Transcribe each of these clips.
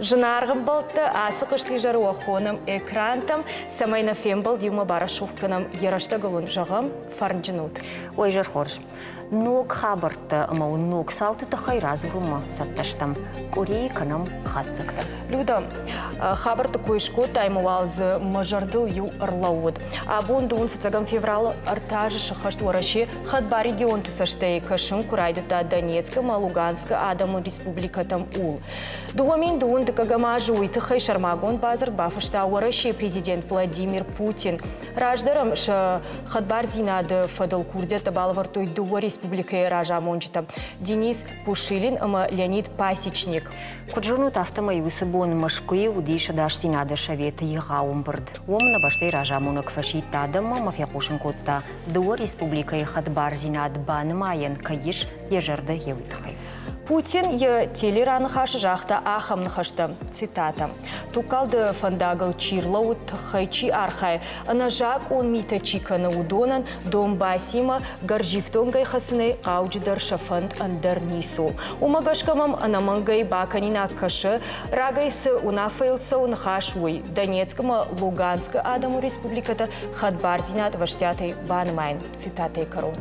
Жынарғым болты асы қышты жары оқуыным экрантым, самайна фембол юма бара шуққыным ерашта ғылын жағым фарнжынуд. Ой, жар хорж. Ног хабарты, мау ног салты тахай разгрума сатташтам. Кореи канам хатсыктам. Люда, хабарты көшко таймуалзы мажардыл ю ырлауд. Абун дуын фуцагам феврал артажы шықашт ораши хадба регион тысаштай кашын курайдыта Донецка, Луганска, Адаму республикатам ул. Дуамин дуын дыкагама жуйты хай шармагон базар бафышта ораши президент Владимир Путин. Раждарам ш хадбар зинады фадал курдя табалвартой дуа республикой ражамончита Денис Пушилин ама Леонид Пасечник. Куджуну тафтамай высыбон машкуи удиша даш синада шавета егауымбырд. Омна баштай ражамонок фашит тадама мафиакушин котта дуа республикой хадбар зинад банымайын кайиш ежарды евитхай. Путин е телераны хашы жақта ахамны хашты. Цитата. Тукалды фандагал чирлау тхайчи архай. Ана жак он мита чиканы удонан Донбассима гаржифтонгай хасыны қауджидар шафанд андар нису. Умагашкамам анамангай баканина кашы рагайсы унафейлсы унхашуй. Донецкама Луганска Адаму республиката хадбарзинат ваштятай банмайн. Цитата и корон.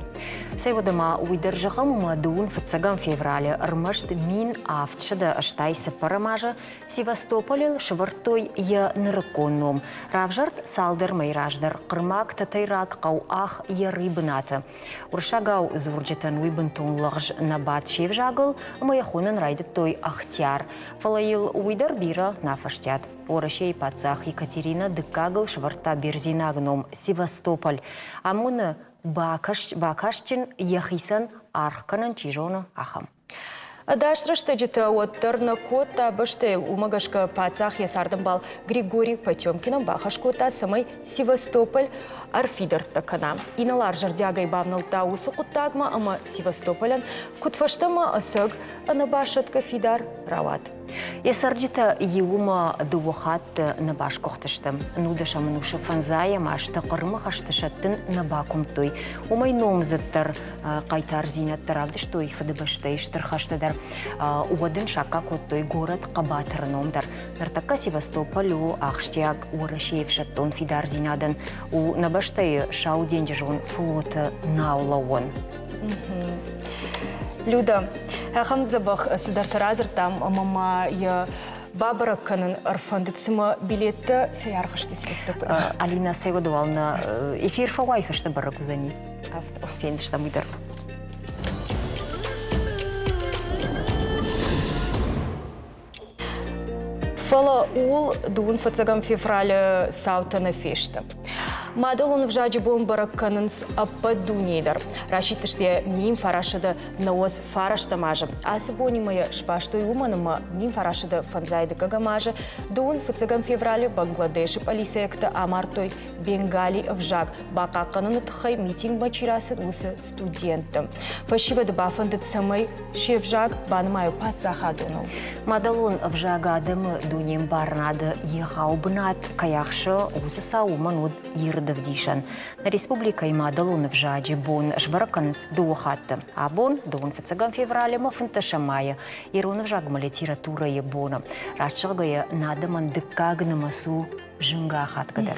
Сейвадама уйдержахам мадун фацагам февраля армашт мин автшада аштайся парамажа Севастополь швартой я нырконом. Равжарт салдер майраждар кырмак татайрак кау ах я рыбната. Уршагау зурджетан уйбантун лагж набат шевжагыл маяхунан райдет той ахтяр. Фалаил уйдар бира нафаштят. Орашей пацах Екатерина дыкагыл шварта берзинагном Севастополь. Амуна Бакашчин яхисан архканан чижона ахам. Дашрашты житы оттыр кота баштейл умагашка пацах ясардымбал Григорий Потемкиным бахашкота самай Севастополь арфидер такана. Иналар жардягай бавнылта усы куттагма, ама Севастополян кутфаштама асыг анабашатка фидар рават. Ясарджита еума дуохат на башкохтыштым. Нудаша мануша фанзая машта қырмахаштышаттын на бакумтой. Умай номзаттар қайтар зинаттар авдыштой фадыбаштай штырхаштадар. Уадын шака коттой город қабатыр номдар. Нартака Севастополю ахштяг урашевшаттон фидар зинадан. У набаштай шау денжажон флота наулауон. Люда, ахам забах сидартаразыр там мама я бабара канын арфандыцыма билетті саярғышты Севастополь. Алина Сайвадовална эфир фауайфышты бара кузани. Фендышта мыйдар. Фала ул дуын фацагам февраля саутана фешта. Мадал он в жаджи бомбара канынс аппадунейдар. Рашитыште мим фарашада наоз фарашта мажа. Асыбони моя шпаштой уманыма мим фарашада фанзайды кагамажа. Дуын фацагам февраля Бангладеши полисиякта амартой Бенгали в жаг. Бака каныны тхай митинг бачирасы усы студентам. Фашива дабафандыт самай шевжаг банмаю пацахадунул. Мадал он в жага адымы дунем барнады ехаубнат каяхшы усы сауман од Ирдавдишан. На республика има далон в жаджи бон жбараканс дуохатта. А бон дуон фацагам февраля мафынташа мая. Ирон в жагма литература е бона. Рачагая надаман дыкагна масу жынга хаткадар.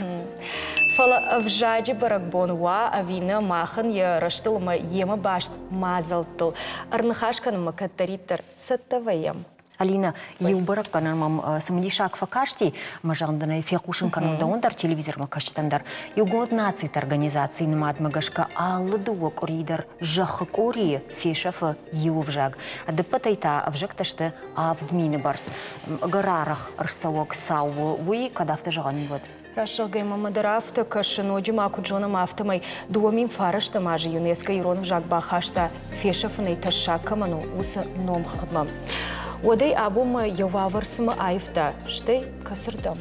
Фала в жаджи баракбон ва авина махан я раштылма ема башт мазалтыл. Арнахашкан макатаритар саттаваям. Алина, еубарак канамам самдишак факашти, мажандана фекушин канундаондар телевизор макаштандар. Югод нацит организации намад магашка алладуок оридер жахакори фешафа еувжаг. Адапатайта авжакташты авдмины барс. Гарарах рсавок сау уи кадафта жагани вод. Рашагай мамадарафта кашыноджи макуджона мафтамай дуамин фарашта мажи ЮНЕСКО ирон вжаг бахашта фешафанай ташакаману уса ном хадмам. Одай абума яваварсыма айфта, штай касырдам.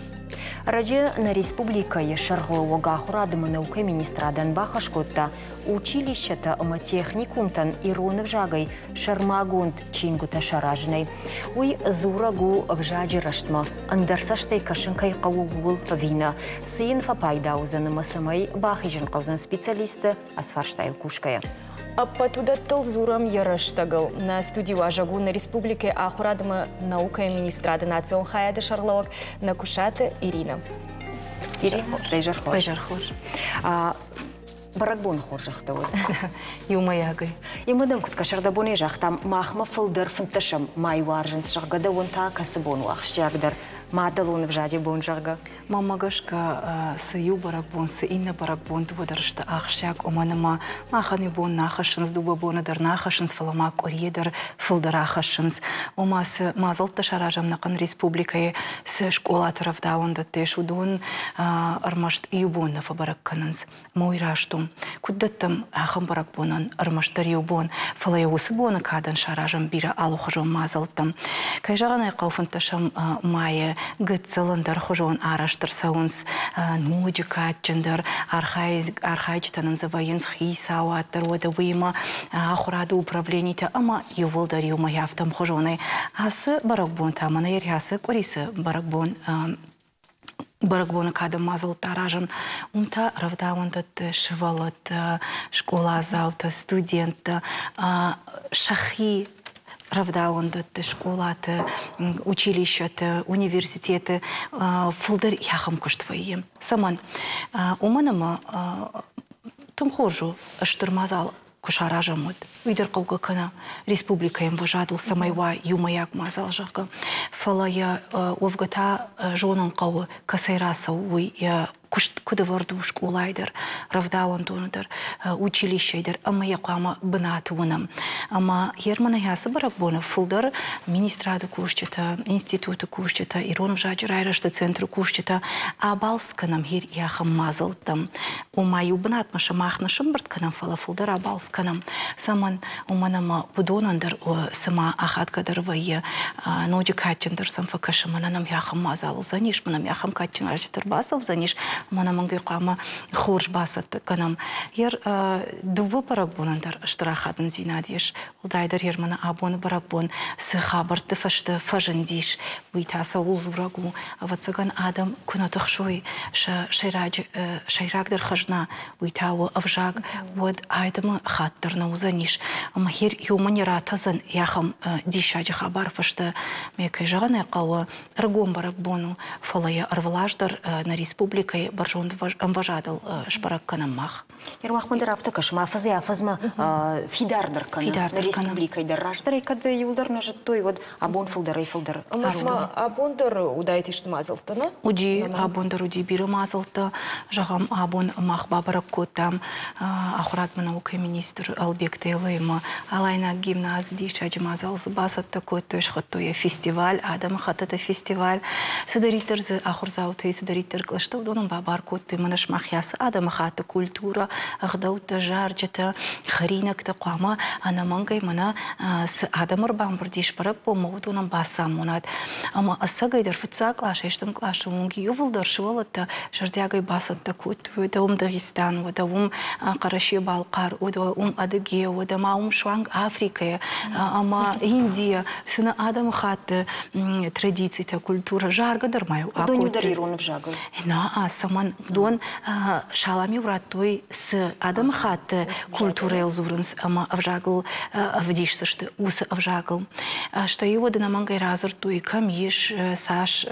Раджи на республика Ешарглова Гахурадыма наука министрадан бахашкотта училищата ама техникумтан иронов жагай шармагонт чингута шаражнай. Уй зурагу в жаджи раштма андарсаштай кашынкай каугул вина. Сын фапайдаузаныма самай бахижен каузан специалисты асфарштай кушкая. Аппатуда тылзурам ярыштагыл. На студию ажагу на республике Ахурадыма наука и министрады национ хаяды шарлауак на кушаты Ирина. Ирина, лежар хош. Лежар хош. Баракбон хош жахта вот. Юмаягы. И мадам куткашарда боне жахтам махма фылдыр фынтышым май варжынс жагада вонта касыбон уахшягдар. Мадалун в жаде бон жага. Мамагашка сыю баракбон, сы инна баракбон дуадарышта ахшяк оманыма маханы бон нахашынс дуба бонадар нахашынс фаламак орьедер фылдыр ахашынс. Омасы мазалта шаражам нақын республикае сы школа тарафдауында теш удон армашт июбонна фабаракканынс. Мойраштум. Куддаттым ахым баракбонан армаштар июбон фалая усы бона кадан шаражам бира алухажом мазалтым. Кайжаганай қауфынташам майы гыцылындар хожон араштырсауынс нудика чындар архайчтанын завайынс хисауаттар ода выйма ахурады управленийта ама ювылдар юма яфтам хожонай асы баракбон тамана ерясы корисы баракбона кадам мазал таражан умта равдавандат швалат школа завта студента шахи равдаундат школаты, училищата, университеты, фылдар яхам куштвайым. Саман, уманама тумхожу штурмазал кушаражамут. Уйдер кауга кана республикаем вожадыл самайва юмаяк мазал жака. Фалая овгата жонан кау касайраса уй кудаварду школайдер, равдауан донадер, училищайдер, ама якама бынатуынам. Ама ермана ясы баракбона фылдар министрады кушчета, институты кушчета, Иронов жаджи райрашты центры кушчета, абалсканам хир яхам мазалтам. Умаю бынатмаша махнашым бартканам фала фылдар абалсканам. Саман уманама будонандер сама ахаткадар вайя ноди катчендер самфакашамананам яхам мазал заниш, манам яхам катчен ажитер басов заниш, манамангай қама хорж басат канам. Ер дубы баракбонандар штырахатын зинадиш. Улдайдар ер мана абон баракбон сыхабарты фашты фажындиш. Уйтаса улзурагу. Авацаган адам кунатахшой шайрагдар хажна. Уйтау авжаг. Вот айдамы хаттарна узаниш. Ама хер юманера тазан яхам дишаджи хабар фашты. Мекай жагана қауы ргом баракбону фалая арвалаждар на республикай баржон амважадал шпаракканам мах. Ермахмандар автокаш мафазы афазма фидардар кана на республикай дарраждар и когда юлдар на життой вот абон фылдар и фылдар. Амасма абондар удайтишт мазалтана? Уди абондар уди биры мазалта жагам абон мах бабараккотам ахурат наука министр Албек Тейлыйма алайна гимназ дишаджи мазал басат такой тош хаттой фестиваль адам хатата фестиваль сударитер ахурзауты сударитер клаштов доном бабаркотты манаш махяс адам хата культура агдаута жарджата харинакта қама анамангай мана с адамыр бамбырдиш барак помогудонам басамонат ама асагайдар футса клашештым клашунги ювылдар швалата жардягай басатта кут удавум Дагестан удавум Караши Балкар удавум Адыгея удамаум Шванг Африка ама Индия сына адам хата традиция культура жаргадар маю Донюдар Иронов жагал. На саман дон шалами вратой с адам хат культура элзурнс ама авжагл авдишсашты ус авжагл что его да намангай разыр туй камиш саш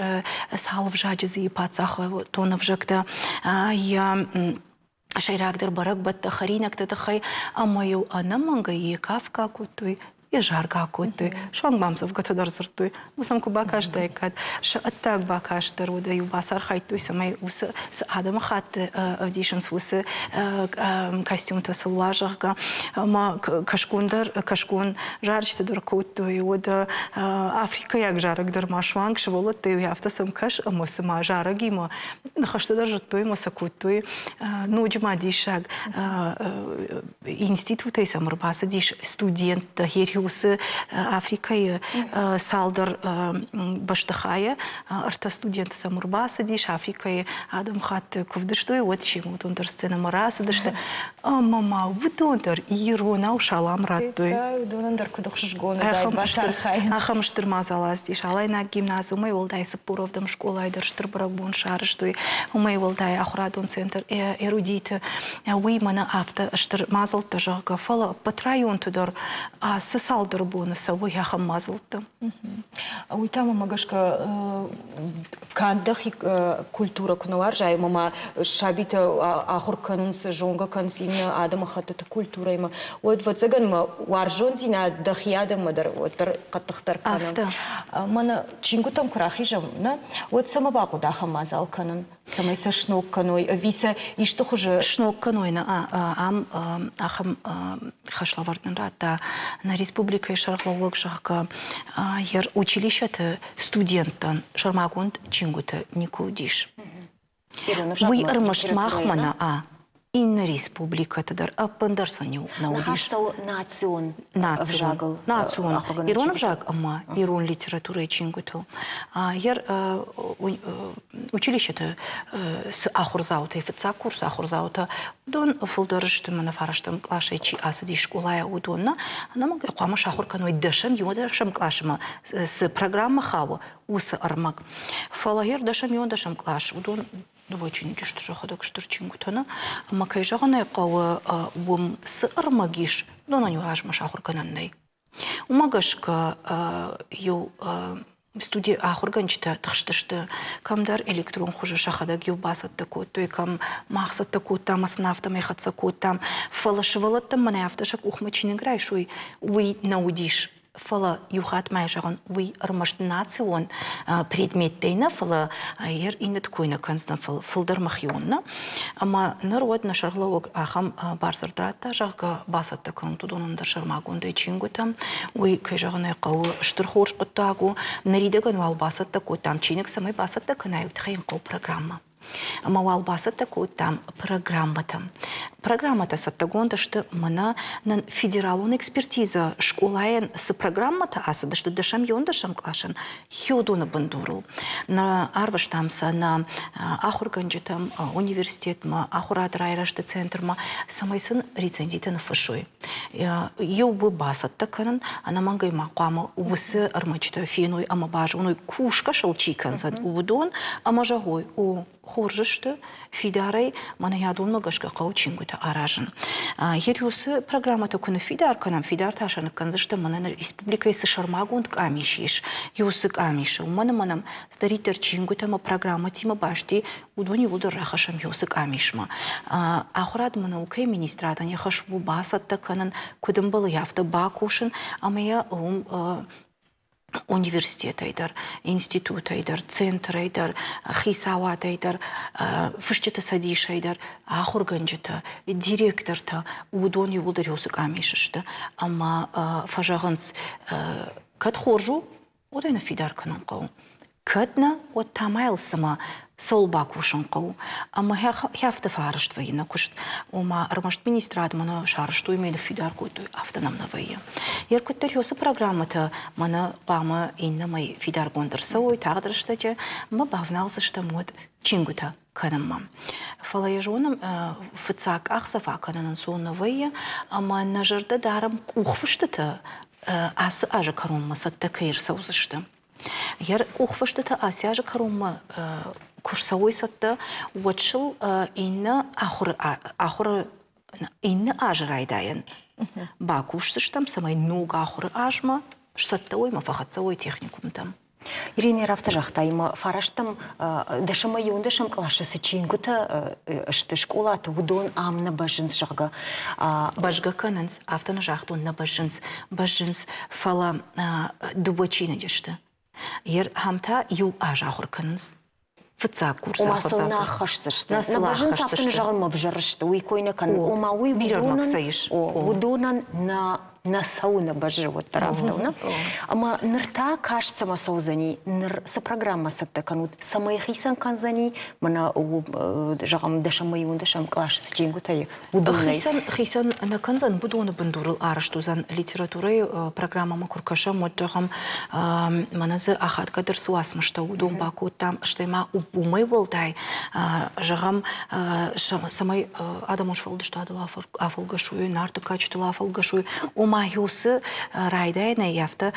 сал вжаджи пацах тон авжагда я шайрагдар барак батта харинакта тахай амаю анамангай екавка кутой и жарга кутой шван бамсов гатадар зыртой мусам кубакаштай кат шаттак бакаштар удаю басар хайтой самай ус с адам хат авдишнс ус костюм тасылважага ма кашкун жарчтадыр кутой ода Африка як жарагдар машванг шволот ты яфтасам каш мусама жарагима нахаштадар жтой масакутой нуджма дишаг института самарбаса диш студент херю усы Африкай салдар баштахая, арта студент самурбаса диш, Африкай адам хат ковдыштой, вот чему тондар сцена мараса дышта. Мама, бутондар, ирона ушалам раттой. Дондар кудохшгон, дай басархай. Ахамштыр мазалас диш, алайна гимназиумай олдай сапуровдам школайдар штырбарагбон шарыштой, умай олдай ахурадон центр эрудиты, уймана авто штыр мазалты жага фала патрайон тудар, а сысалдар бонуса, уй ахам мазалты. Уйтама магашка кандах культура кунуар жай мама шабита ахур канунс жонга кансина адама хатата культура има. Вот цаган ма варжон зина дахияда мадар вот каттахтар канун. Мана чингутам крахи жамна. Вот сама баку даха мазал канун. Самай са шнок каной виса и что хуже шнок каной на ахам хашлавардын рата на республика и шархловок жака ер училището студенттан шармагунд чингута никудиш. Вы армашт махмана Инна республика тадар апандарсаню наудиш. Нахасау национ. Национ. Национ. Ирон вжаг ама ирон литература и чингуту. Ер училище-то с ахурзаута и фица курс ахурзаута дон фулдорыштым на фараштым клашечи асади школая удонна. Она мога қамаш ахурканой дашам йодашам клашма с программа хава ус армак. Фалагер дашам йодашам клаш удон. Думаю, что же ходок что чингутана, а макайжагана кау бум с армагиш, но на него аж машахур кананной. Умагашка ю студия ахурганчта тахшташта камдар электрон хуже шахада гю басат такой, то и кам махсат такой там аснафтам ехаться кой там фалашвалат там мане автошак ухмачин играй шуй уй наудиш. Фала юхат майжаган вы армашт национ предметтейна фала ер инет койна канстан фалдар махионна ама народ на шарловок ахам барзардрата жага басатта кан тудонунда шармагунда чингутам вы кайжагана кау штурхорш коттагу наридаган вал басатта котам чинек самай басатта канают хайн ко программа. Ама валбасата ко там программата. Программата саттагонда што мана на федерална экспертиза школаен с программата аса да што дашам йондашам клашен хёдона бандуру. На арваштамса на ахурганжитам университет ма ахурат райрашты центр ма самайсын рецензита на фашой. Йо бы басатта канан ана мангай мaqama усы армачта феной ама бажуной кушка шалчиканзад удон ама жагой у хоржышты фидарай мана ядун магашка каучингута аражын. Ерюсы программата күні фидар канам фидар ташаны канзышты мана республика есі шармагунд камишиш. Юсы камишил. Манам старитер чингута ма программа тима башти удони удар рахашам юсы камишма. Ахурад мана укай министратан я хашбу басатта канан кудым был яфта бакушын амая университет айдар, институт айдар, центр айдар, хисават айдар, фышчета садиш айдар, ахурганжета, директорта, удон юлдар юсык амишышты. Ама фажаганс кат хоржу, одайна фидар канан қау. Катна от тамайл сама сол бакушын қау. Ама хяфта фарышт вайна кушт. Ома армашт министрад мана шарышту имели фидар койтой автономна вайя. Еркуттер юсы программата мана қама инна май фидар гондырса ой тағдырыштача ма бавналсы штамот чингута канамма. Фалаяжоным фыцак ахсафа кананын сонна вайя, ама нажырда дарым кухфыштыты асы ажы карумма сатта кайыр саузышты. Ер ухфыштыты асы ажы карумма курсовой сатта уатшыл инна ахур инна ажрайдайын. Бакушсыш там самай нуга ахур ажма сатта ойма фахатсовой техникум там. Ирина Рафтажахтайма фараштам дашама юндашам клашысы чингута шты школата удон амна бажынс жага. Бажга кананс автона жахтун на бажынс фала дубачина дешты. Ер хамта ю ажахур кананс. Фыца курса ахурзата. Умасыл нахашсышты. На бажынс автона жағылма бжарышты. Уй койна кан. Ума уй удонан на насауна бажы вот тарафтауна. Ама нырта кажется масаузани, ныр са программа сатта канут самай хисан канзани, мана жағам дашамайун дашам клаш с чингутай удунай. Хисан на канзан будуны бандурыл арыштузан литературой программа макуркаша моджахам маназы ахат кадыр суасмышта удун баку там штайма умай болтай жағам самай адамош фалдыштадыла афалгашуй нарты качтыла афалгашуй умаюсы райдайна яфта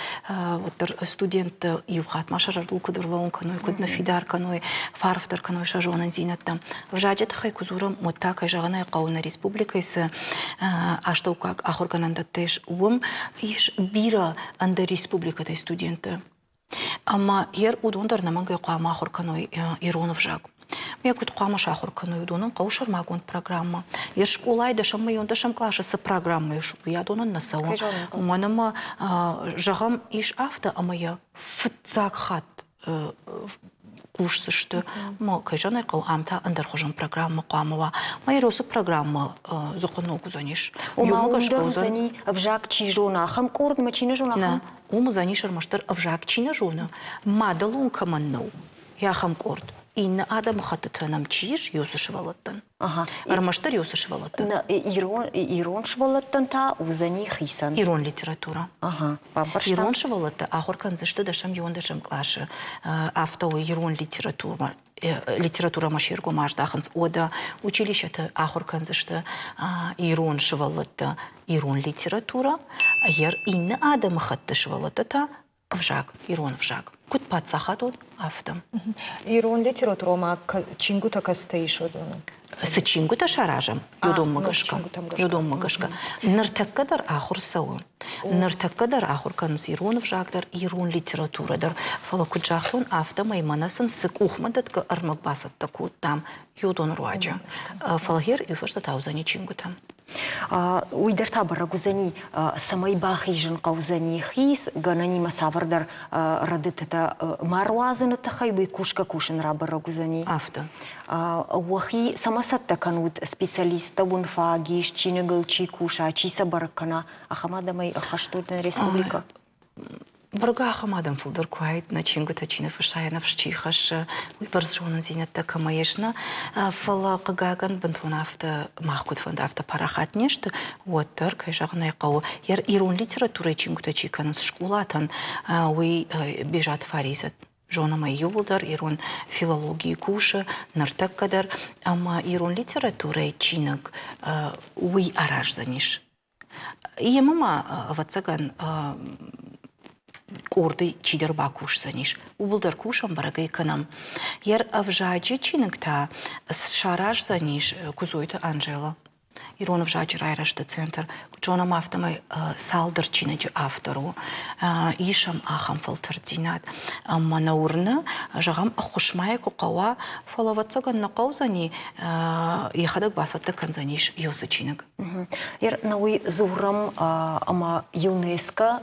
студент юхат машарардул кудырлаун каной кудна фидар каной фарфтар каной шажонан зинаттам в жаджет хай кузурам мутта кай жағанай қауна республикайсы аштау как ахоргананда теш ум еш бира анда республикатай студенты ама ер удундар намангай қама ахорканой иронов жаг я кут қама шахорканой удунан қаушар магон программа ер школай дашам майон дашам клаша с программой шу я донан насала манама жағам иш авто ама я футзак хат курсы что ма кайжанай қау амта андар хожам программа қамова майросы программа зоқону кузаниш умаундар зани вжак чижона хам корд мачина жона хам уму занишар маштар вжак чина жона мадалун каманну я хам корд инна адам хатытанам чиж юсышвалаттан армаштар юсышвалаттан ирон швалаттан та узани хисан ирон литература ирон швалатта ахоркан зашты дашам юндашам клашы автоу ирон литература маширго маждаханс ода училището ахоркан зашты ирон швалатта ирон литература ер инна адам хатты швалатта та вжак ирон вжак кут пацахату автом Ирон литература ма чингута кастейшодуну. С чингута шаражам юдом магашка. Нартаккадар ахур сау. Нартаккадар ахур канс ирон вжагдар ирон литературадар. Фалакуджахтун авто майманасын сыкухмадат ка армакбасат таку там юдон руаджа. Фалгер юфашта таузани чингутам. Уйдар табара гузани самай бахижен каузани хис ганани масавардар радытата маруазын тахайбы кушка кушен рабара гузани авто вахи самасатта канут специалиста бунфа гиш чинегал чи куша чи сабаркана ахамадамай ахаштурден республика Барга хамадам фулдар куайт на чингута чина фашайна вшчихаш вибарзжонан зинятта камаешна фала кагаган бантунафта махкут фандафта парахат нешта уаттар кайжагнай кау ер ирон литература чингута чиканс школатан уи бежат фаризат жона май юлдар ирон филологии куша нартак кадар ама ирон литература чинак уи араж заниш емама вацаган корды чидер бакуш заниш. Убулдар кушам барагай канам. Ер авжаджи чиныкта шараж заниш кузойта Анжела. Ирон авжаджи райрашта центр. Джона мафтамай салдар чинаджи автору. Ишам ахам фалтардинат. Амма наурна жагам ахушмай куқава фалаватсаган нақаузани ехадак басатта канзаниш йосы чинык. Ер науи зурам ама ЮНЕСКО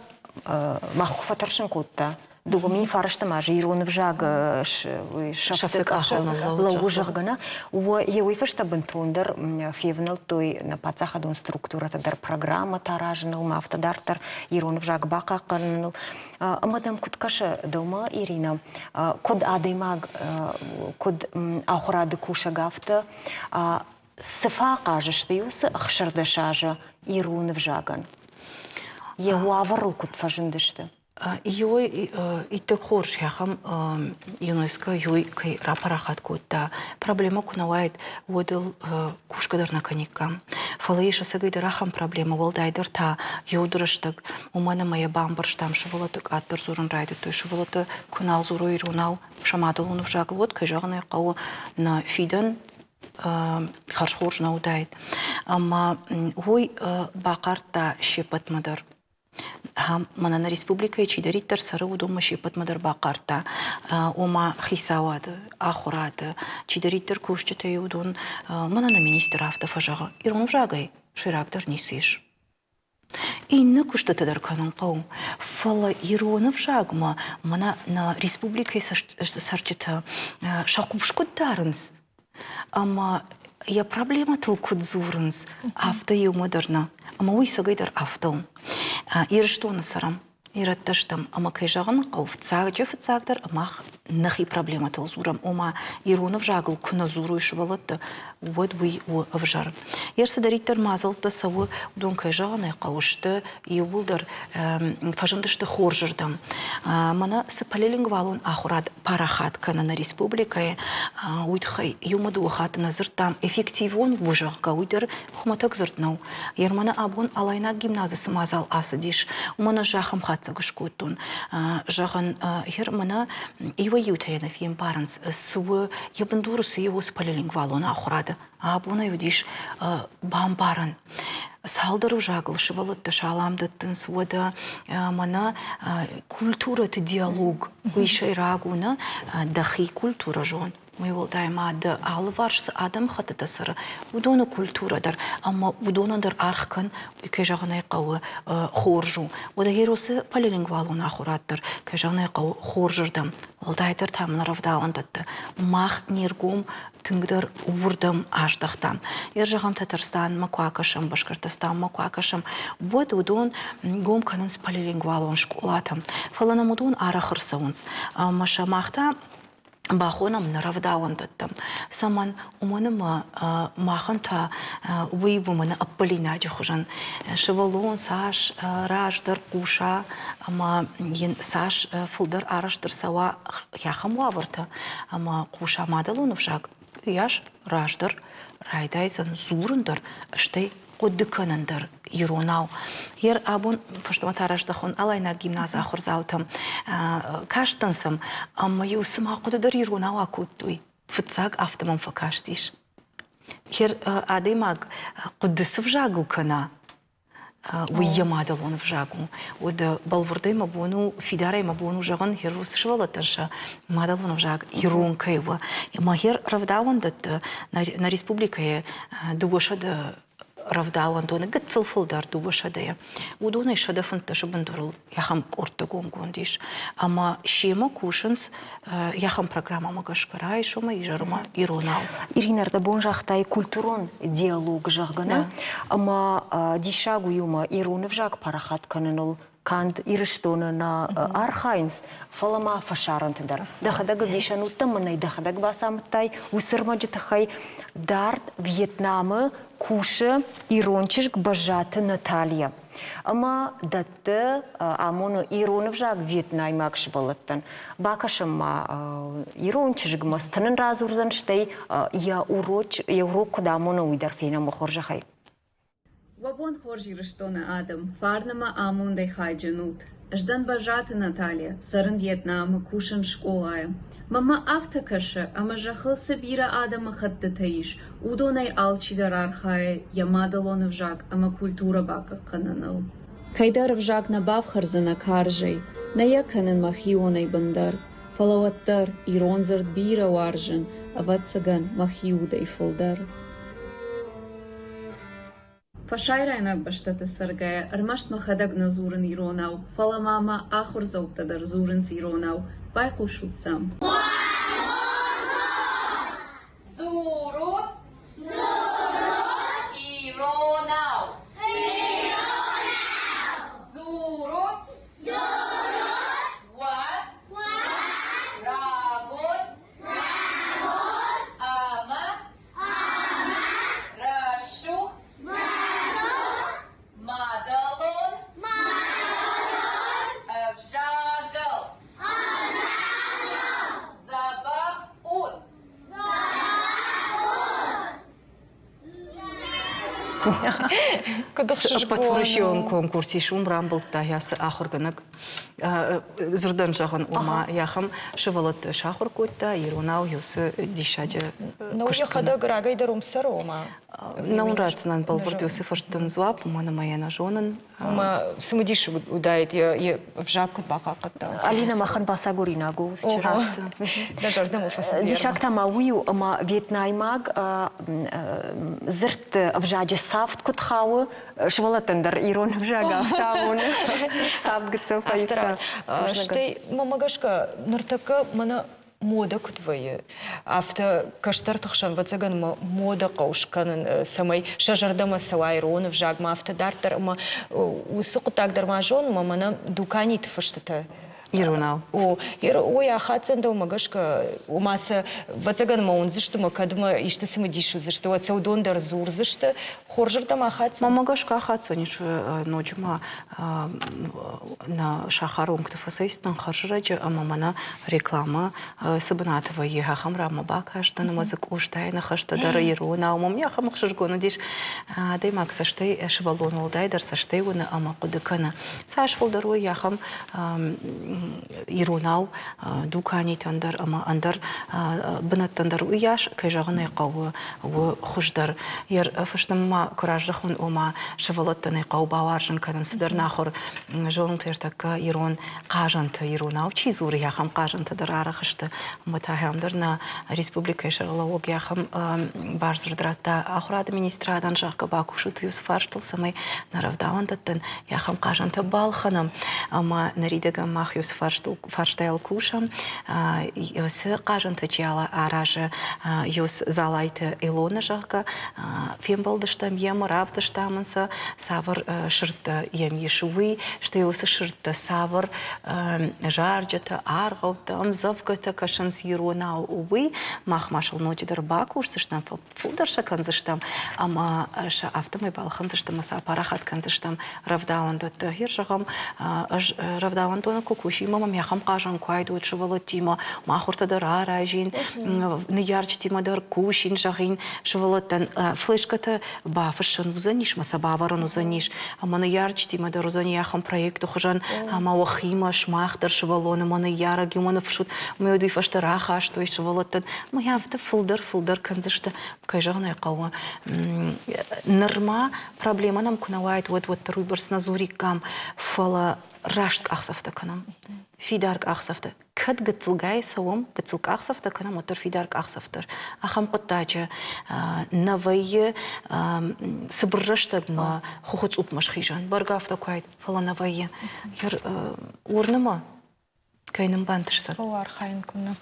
махку фатаршын котта. Дугумин фарашта мажи ирон вжаг шафтык лаугу жагана. Уа еуи фашта бентондер февнал той на пацахадон структура тадар программа таражныл мафтадартар ирон вжаг бака канныл. Амадам куткаша дома Ирина код адаймаг код ахурады куша гафта сыфа кажышты юсы ахшардашажа ирон вжаган. Еуаварл кут фажындышты. Йой итек хорш яхам ЮНЕСКО йой кай рапарахат кутта. Проблема кунавайт водил кушкадар на каникам. Фалаиша сагайдар ахам проблема волдайдар та йодырыштык. Умана моя бамбарштам шывалатык аттыр зурын райды той шывалаты кунал зуру ирунал шамадылуны вжагыл вот кай жағынай қауы на фидан харшхорж наудайт. Ама ой бақарта шепатмадар. Мана на республика чидариттар сары удома шепат мадар бақарта ома хисавады ахурады чидариттар кушчата удон мана на министр автофажага ирон вжагай ширактар нисиш инна куштатадар канун қау фала ирон вжагма мана на республика сарчата шақупшкуттарынс ама я проблема толкут зурынс авто ю модерна ама уй сагайдар авто Ирштон сарам. Иратташтам ама кайжагын қауфцаг жефцагдыр амах нахи проблема талзурам ома иронов жагыл күна зуру швалатты вот вы авжар. Ерсе дариттер мазалты савы дон кайжагын қауышты юбулдар фажымдышты хоржырдам. Мана сапалелингвалун ахурад парахат канана республикае уйдхай юмаду хат назыртам эффективон бужагга уйдер хуматак зыртнау. Ермана абон алайна гимназиясы мазал асыдиш. Умана жахам хат гышкутун жаган хермана ива ютаяна фим паренс су ябандурус его спалилингвалона ахурада абуна юдиш бамбаран салдару жагыл шывалытты шаламдыттын суада мана культура ты диалог вышай рагуна дахи культура жон. Мы волдаем ад алварс адам хататасыр удону культурадар амма удонандар архкан кежагнай кау хоржу ода геросы полилингвалун ахураттыр кежагнай кау хоржырдым волдайтыр тамнаравда ондатты мах нергум тыңгдар урдым аждахтан ержагам Татарстан макуакашам Башкортостан макуакашам вот удон гом канан с полилингвалун школатам фаланам удон арахырсаунс машамахта бахонам наравдауандаттам саман уманыма маханта уйбумана апполина жохужан шевалон саш раждар куша ама ен саш фулдар араштыр сава яхам ваварта ама куша мадалунов жак яш раждар райдайзан зурындар штей Коддыканандар иронау. Ер абун фаштаматараждахон алайна гимназа ахурзаутам каштансам амма юсыма коддар иронау акуттуй. Фыцаг автомам факаштиш. Ер адемаг коддысыв жагыл кана. Уйямадалон в жагу. Ода балвурдай мабону, фидарай мабону жаган херус швалатанша мадалон в жаг ирон кайва. Махер равдауан дат на республикае дубошада равдауан доны гыцылфылдар дубошадая. Удонай шадафынта шабындурул яхам кортагон гондиш. Ама шема кушынс яхам программа магашкарай шома ижарума иронау. Иринарда бон жахтай культурон диалог жагана. Ама дишагу юма иронов жаг парахат кананул канд ирштона на архайнс фалама фашарантдар. Дахадаг дишанутта манай дахадаг басамтай усырмаджитахай дарт Вьетнамы куша ирончишк бажаты Наталья. Ама датты амону иронов жаг Вьетнаймак швалаттан. Бакашама ирончишк мастанын разурзанштай я урок куда амону уйдарфейна махоржахай. Вабон хоржи рыштона адам, фарнама амундай хайджанут. Ждан бажаты Наталья, сарын Вьетнамы кушан школая. Мама автокаша, ама жахыл сабира адама хатты таиш. Удонай алчидар архае, ямадалон вжак, ама культура бака кананыл. Кайдар вжак набав харзана каржай, наяканын махионай бандар. Фалаваттар, иронзард бира варжан, аватсаган махиудай фолдар. Фашайрайнак баштаты саргая, армашт махадаг на зурын иронау, фаламама ахурзауттадар зурын иронау, байкушутсам. Зурут, иронау, зурут, рагут, ама, рашух, Мадалон, Авжагал, Забахут. Подвращен конкурсе шум рамбылта ясы ахурганак зырдан жаган ума яхам шывалат шахур койта иронау юсы дишаджа. Ну яхада грагайдар умсарома. Наунрацнан балбурд юсы фаштан зуап умана маяна жонан. Ума сымдиш удает я в жакку бакаката. Алина махан басагуринагу вчера. Даже дому фастер. Дишакта маую ама Вьетнаймаг зырт вжаджа сафт кутхау швалатандар ирон вжага автаун сафт гцофа. Штай мамагашка нартака мана мода кутвые. Авто каштар тахшан вацаган мода каушкан самай шажардама савайрон в жагма авто дартер ма усук так дармажон мамана дукани тфаштата. Ирунау. Я хатсан да магашка у маса вацаган маун зашта макадма ишта самадишу зашта вацаудон дар зур зашта хоржар там ахатсан. Магашка хатсониш ночма на шахарунг тфасайстан харжраджа мамана реклама сабанатова ехам рама бакашта на мазыку штайна хашта дар Ирунау мамя хамхшыргону диш дай максаштай швалон улдай дар саштай уна ама кудыкана. Саш фолдеру яхам Ирунау дукани тандар ама андар бнат тандар уяш кайжаганы кау у хуждар ер фаштама кураждахун ума шавалаттаны кау баваржын кадан сидар нахор жолун тертакка Ирун кажанты Ирунау чизур яхам кажанты дарара хышты матахамдар на республика шарлауг яхам барзырдрата ахур администрадан жакка бакушу туюс фарштыл самай наравдавандаттан яхам кажанты балханам ама наридага махюс фарштайл кушам юс кажанты чала аража юс залайты Илона жакка фембалдыштам ем равдыштамынса савр шырты ем ешуи что юс шырты савр жарджата аргавтам завката кашанс Ирунау уи махмашыл ночидар бакушсыштам фударша канзыштам ама ша автомой балхан зыштам аса парахат канзыштам равдавандат хиржагам равдавандона кукуши мама мяхам кажан кайду чувалатима махурта дарара жин неярчтима дар кушин жагин шувалатан флешката бафшан узаниш маса баваран узаниш ама неярчтима дар узани яхам проекту хужан ама вахима шмах дар шувалона мана яра гимана фшут меуди фаштара хаш то шувалатан моя вта фулдер канзышта кайжагна кава норма проблема нам кунавайт вот руйберс назурикам фала рашт ахсафта канам фидарк ахсафта кад гыцылгай савом гыцылк ахсафта канам отор фидарк ахсафтар ахам qottача навайе сыбрраштагма хухуц упмаш хижан баргафта кайт фала навайе яр урныма кайным бантышса Олар хайын күнна.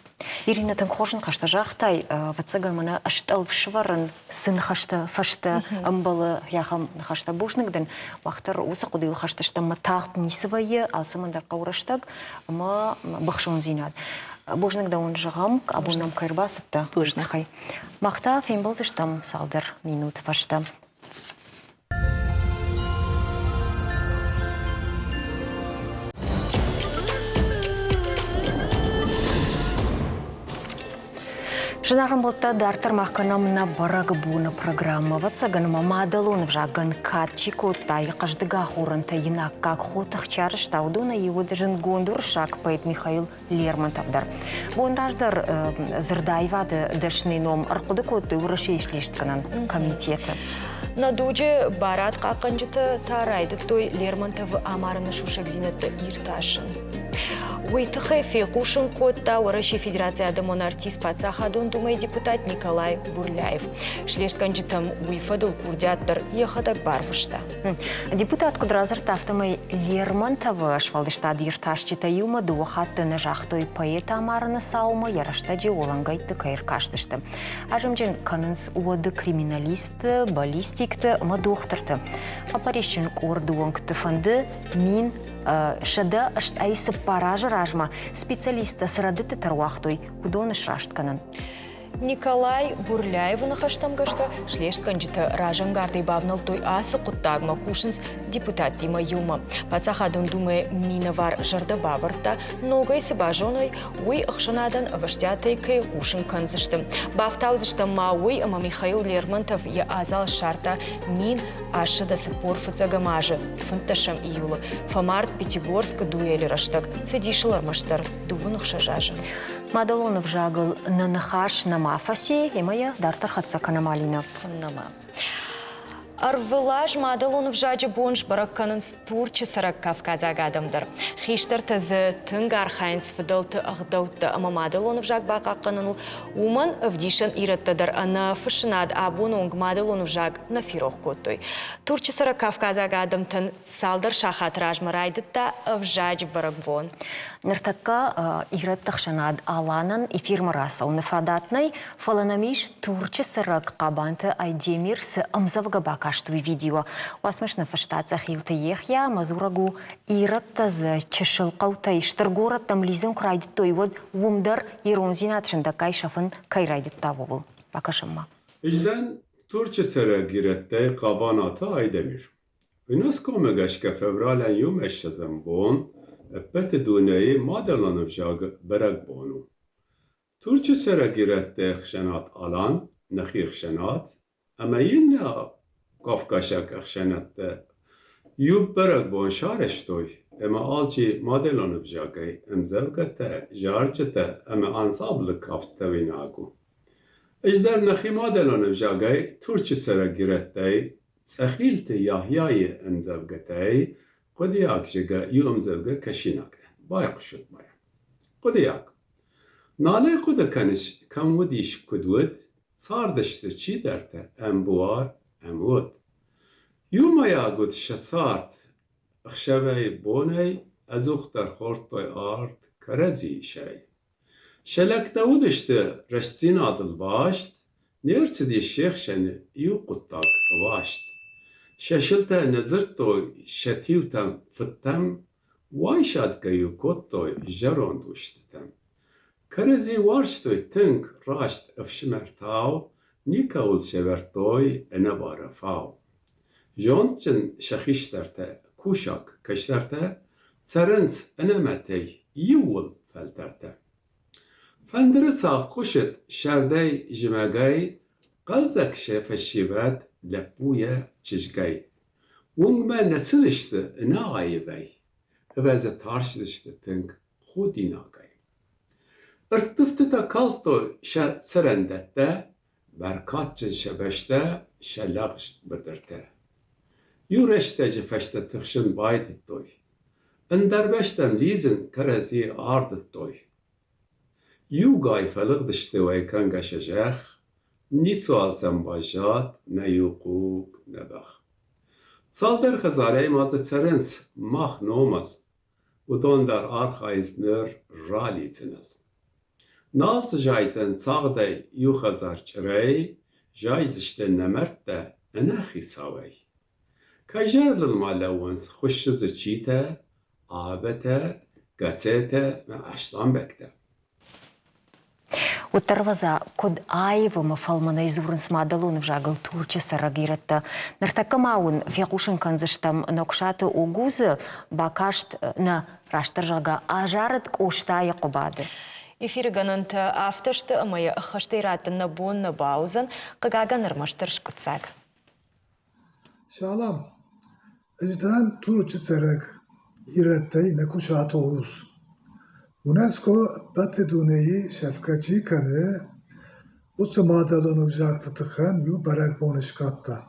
Ирина танхожын қашта жақтай, ватсаган мана аштал вшваран сын қашта фашта амбалы яхам қашта бушнагден, вақтар осы қудыл қашта штамма тағт нисывайы, алсамандар қаураштаг, ама бақшон зинад. Бушнагда он жағам, абунам кайрбасыпта. Бушнахай. Мақта фембалзы штам салдар минут фашта. Жынарым болта дартар маққанам на барағы буына программа. Ватсаган мамадалун вжаган катчику тай қаждыға хорынта инаккак хотық чарыш таудуна евуды жын гондур шак пейт Михаил Лермонтовдар. Бон раждар зырдайвады дашный ном арқуды көтті ураши ишлештканан комитеті. На дуджи барат қақынжыты тарайды той Лермонтов амарыны шушак зинеті ирташын. Уйтықы фейқушын котта Ураши Федерацияда монартист пацахадун думай депутат Николай Бурляев. Шлештканжытым уйфадыл курдяттыр ехадак барфышта. Депутат кудразыр тафтамай Лермонтова швалдышта дирташчыта юма дуахатты на жахтой поэт амарыны саума ярашта же олангайтты кайыр каштышты. Ажымжен канынс уады криминалист, баллистикті ма доқтырты. Апарещен кордуангты фанды мин шада ашт айсы паражы ражма специалиста сырадыты тарвахтой кудоныш раштканын. Николай Бурляевны хаштамгашта шлештканжыты ражангарды бавнал той асы құттагма кушынс депутат дима юма. Пацахадын думы миновар жарды бавырта, ногайсы бажоной уй ықшынадан ваштятой кай кушын канзышты. Бафтаузышты ма уй ама Михаил Лермонтов я азал шарта мин ашыда сыпор фыцагамажы фынташам июлы. Фамарт Пятигорск дуэли раштак цедишылар маштар дувынық шажажы. Мадалонов жагыл нанахаш на мафасе, имая дартар хатса канамалина. Нама. Arvılaj madalonu vjaji bonş barakkanın Turçı sarak Kafkazag adamdır. Xiştir tazı tıngar arxayns fıdıltı ağdavtı ama madalonu vjag baqaqqanın uman avdişan irattadır ana fışınad abunong madalonu vjag nafiroh kotuy. Turçı sarak Kafkazag adamtın saldır şahat rajmaraydıtta vjaji barakvon. Ныртакка ираттахшанад аланын эфирмараса унафадатнай фаланамиш Турчы сырак қабанты айдемир с амзавга бакаштуй видео. Уасмышны фаштаца хилты ехя мазурагу ираттазы чешылқаутай штыргорат тамлизен крайдит тойвод вумдар иронзинат шындакай шафын кайрайдит тавугул. Bakашымма. İjden Turçı sere girette qabanata aydemir. UNESCO megaşke fevralen yum eşşezem bon, epete duneyi madelanıv jagı berek bonu. Turçı sere girette xşenat alan, nexi xşenat, ama yine Kafkaşak xşenatte yub berek bon şareştoy, ama alçı madelanıv jagı emzevgete, jarcete, ama ansablı kaftevinagu. Ejder nexi madelanıv jagı Turçı sere girette Tsakhilte Yahya'yı emzevgetey, Kodiyak jiga yu emzevge kaşinakte. Bay kuşutmaya. Kodiyak. Nale kuda kaniş kamvudiş kudvud, sardıştı çi derte em buar em vud. Yumaya gud şasart, xşevey boney, azuxtar hortoy art, karezi şerey. Şelek davudıştı restin adıl başt, nerçidi şekşeni yu kuttak vaşt. Şaşılta nezirtoy şetiutam fıttam, vay şadkayı kottoy jaronduştitam. Karezi varştoy tınk raşt öfşimertav, nikavul şevertoy enebara fav. Jontçın şahişterte kuşak kaşterte, tsarens enemetey yuvul felterte. Fendiri sağ kuşet şerdey jimegay, qalzak şefeşivet lepbuye çizgay. Wungme nesilişti nağayı bey. Eveze tarşılıştı tınk hudinagay. Irtıftı da kalto serendette, berkatçın şebeşte, şellaq bidirte. Yureşteci feşte tıxşın baydittoy. Inderbeştem lizin karezi ardittoy. Yugay feligdişti ve kangaşacak, ni sualsam bajat, ne yukuk, ne bak. Salder xazarey mazı serens, mah nomal, udon der arxayız nör rali zinil. Nalz jayzen çağday yu xazar çirey, jayz işte nemert de enaxi savey. Kajerdil malawans xuşşızı çite, abete, gazete ve aşlan bekte. Уттарваза код айвама фалмана изурнс мадалон в жагал Турчы сарагиретта. Нартакамаун фякушин канзыштам нокшаты угузы бакашт на раштар жага ажарыт коштайы кубады. Эфирганынты автошты ымайы ықыштайратыны бонны баузын қығаган ырмаштыр шкутсак. Şalam, ejden Turçı serek irettey nekuşatı oğuz. UNESCO batı şefkaçı kanı usu madalonu jaktı tıkan yu berek bonuşkatta.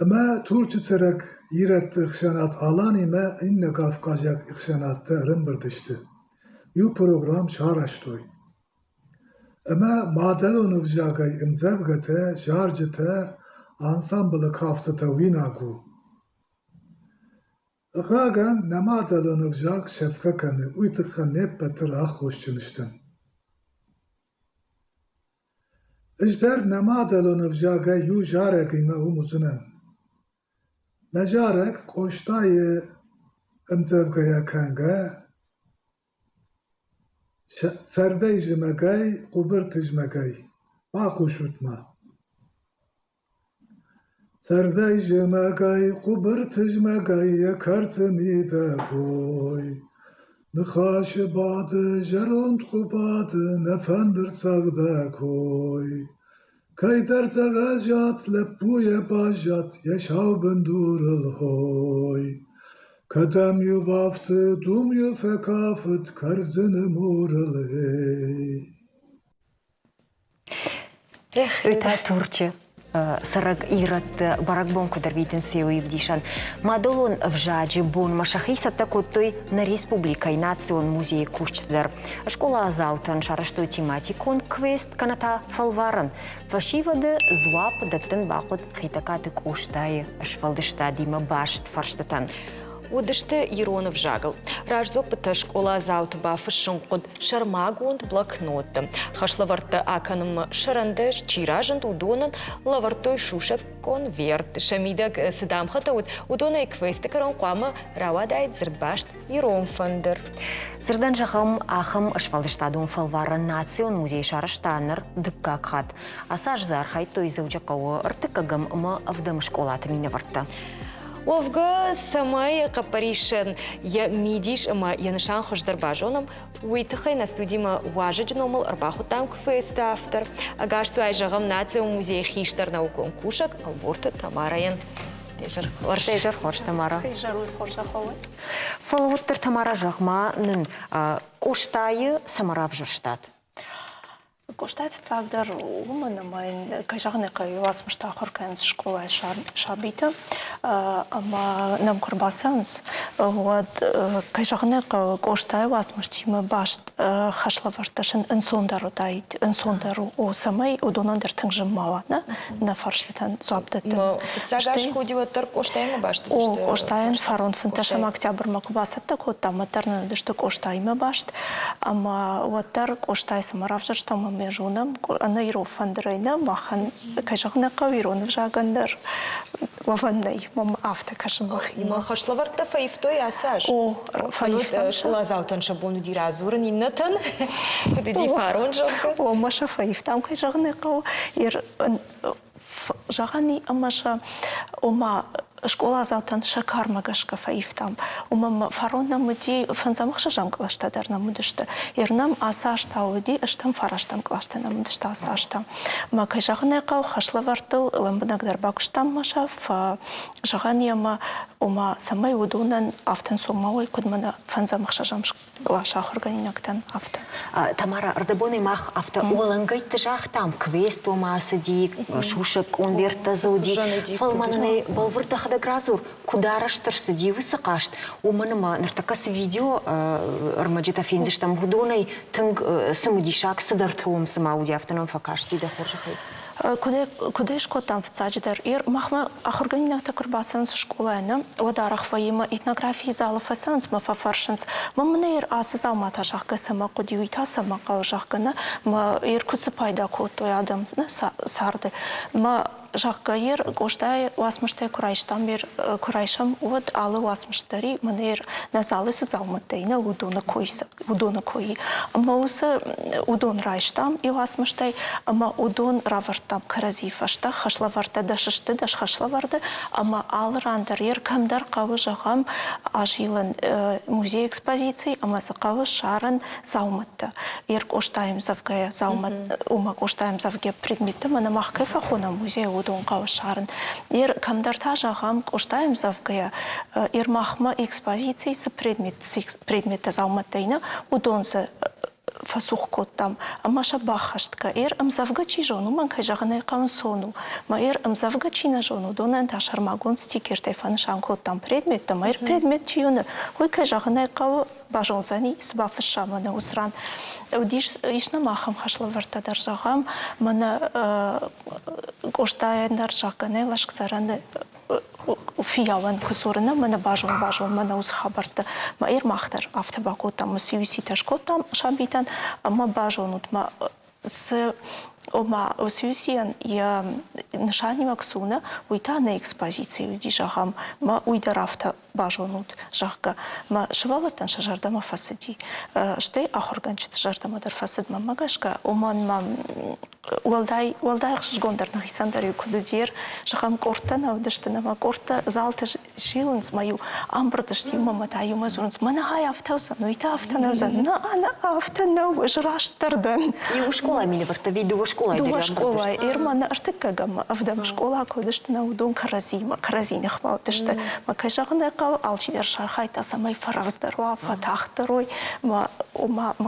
Ama Turçı serek iretti xşanat alan ime inne Kafkazyak xşanatta rımbırdıştı. Yu program şaraştoy. Ama madalonu jagay imzevgete, jarcıte, ansamblı kaftıta winagu. Ağagan namadalını vjak şefkakanı uytıkha nepatır hoşçunuştan. Ejder namadalını vjaga yu jarek ima umuzunan. Mejarek koştayı emzevgaya kanga, serdey jimegay, kubır tijmegay. Bakuşutma. Serdey jimegay, kubır tijmegay, yakartımı da koy. Nıxaşı badı, jeront kubadı, nefendir sağda koy. Kayter tagajat, leppuye bajat, yaşav bendurul hoy. Kadem yubaftı, dum yu fekafıt, karzını murul hey. Это Турчы. сараг ират барак бон кударбитен сеуи вдишан. Мадолон вжаджи бон машахисата котой на республика и национ музей кушчтер. Школа азаутан шараштой тематикон квест каната фалваран. Фашивады зуап даттен бақыт хитакатык уштай ашфалдышта дима башт фарштатан. Удышты Иронов жагыл. Ражзопыты школа азауты бафы шынқуд шармагунд блокноты. Хашлаварты аканым шаранды чиражын удонын лавартой шушак конверт. Шамидак сыдамхата удона и квесты карон қуамы равадайт зірдбашт Ирон фандыр. Зірдан жағым ахым ашфалдыштадун фалваран национ музей шараштаныр дыкка қат. Асаж зархай той заучақауы ыртыкагым ымы авдым школаты мені варты. Овга самай капаришен я мидиш ама янышан хождар бажоном уйтахай на студима важаджномал арбахутам квест автор. Агаш суай жагам национ музей хиштар наукон кушак алборта Тамараян. Тежар хорш Тамара. Тежаруй хорша ховай. Фалвуттер Тамара жағма нын коштайы самара вжырштат. Коштайф цагдер умана майн кайжагны кай васмышта хорканс школа шабита ама нам курбасанс вот кайжагны коштай васмыштима башт хашлаварташын инсондару дайт инсондару о самай удонандер тыңжыммава на фарштатан зуаптатын Цагаш ходиватар коштайма башт. О коштайын фарон фунташам октябрь макубасатта котта матерна дышты коштайма башт ама ватар коштай самаравжаштама межунам ана иров фандрайна махан кайжагны кавиронов жагандар вафандай мам авто кашмахи Има хашлаварта фаифтой асаж. О фаиф школа заутан шабону диразурын иннатан. Кудыди фарон жогга. О маша фаиф там кайжагны кав ир жагани амаша ома школа заутан шакар магашка фаифтам. Умам фарона муди фанзамахша жам клаштадар на мудышта. Ирнам асашта уди аштам фараштам клашта на мудышта асашта. Ма кайжагны кав хашлавартыл ламбнагдар бакштам маша фа жаганияма ума самай удунан автан сумавой кудмана фанзамахша жам клаша органинактан авто. Тамара ардабоны мах авто олангайты жахтам квест ома сади шушак конверта зауди фалмананы балвырта гразур кудараштыр сиди высыкашт уманыма нартакас видео армаджита финзиштам гудонай тынг самудишак сыдартуум самауди автоном факашти да хоржахай Куди шкотам в цадждар ир махма ахорганинах такурбасанс школайна вадарах ваима этнографии зала фасанс ма фафаршанс мамнер асазал матажахка сама кудиуита сама кавжахкана ма ир куцпайда котой адамсна сарды ма Жаккаир гоштай васмыштай курайштан бер курайшам вот алы васмыштари манер назалы сызалматтайна удона кои ама усы удон райштам и васмыштай ама удон равартам каразифашта хашлаварта дашышты даш хашлаварды ама алрандар ер камдар кавы жагам ажилын музей экспозиции ама сакавы шарын зауматта ер гоштайым завгая заумат ума гоштайым завге предметты мана махкай фахона музей удон кавшарын ер камдар тажагам гоштайым завгая ер махма экспозиции с предметты зауматтайна удонсы фасух коттам амаша бахаштка эр амзавгачи жону ман кайжаганы кансону ма эр амзавгачи на жону донан ташармагон стикер тайфан шан коттам предмет там эр предмет чиюны хой кайжаганы кав бажонзани сбафшамана усран удиш ишна махам хашлаварта даржагам мана гоштаяндар жаганы лашксараны фияван кусурна мана бажон мана уз хабарта ма ир махтар автобакота масюси ташкотам шабитан ама бажонут ма с ома осюсиан я нишани максуна уйта на экспозицию дижагам ма уйдарафта бажонут жагга ма швалатан шажардама фасади штей ахорганчит жардама дар фасад мамагашка оман мам Уалдай шгондар на хисандарю кудудир жагам кортана авдаштана ма корта залта жилынс маю амбрдашти мама таю мазурынс мана хай автауса но ита автанауса на ана автанау жраштардан и у школа мини варта видео школа дуа школа ирмана артыкагам авдам школа кодыштана удон каразина хвалтышты ма кайжагына кав алчидар шархайта самай фаравздарва фатахтарой ма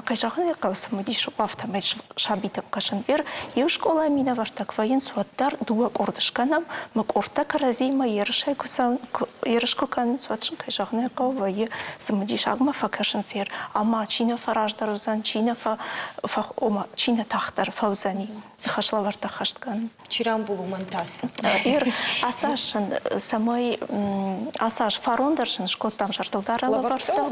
кайжагына кав самадишу автомат шабитам кашын ир И школа мина вартакваин суаттар дуа кордышканам, макорта каразима ершай кусан ершкукан суатшин кайжагне кавай самдишагма факашин сер, ама чина фараждарузан чина ома чина тахтар фаузани. Хашла варта хашткан. Чирам булу мантасы. Ир асашын самой асаш фарондаршын шкоттам шартылдарала варта.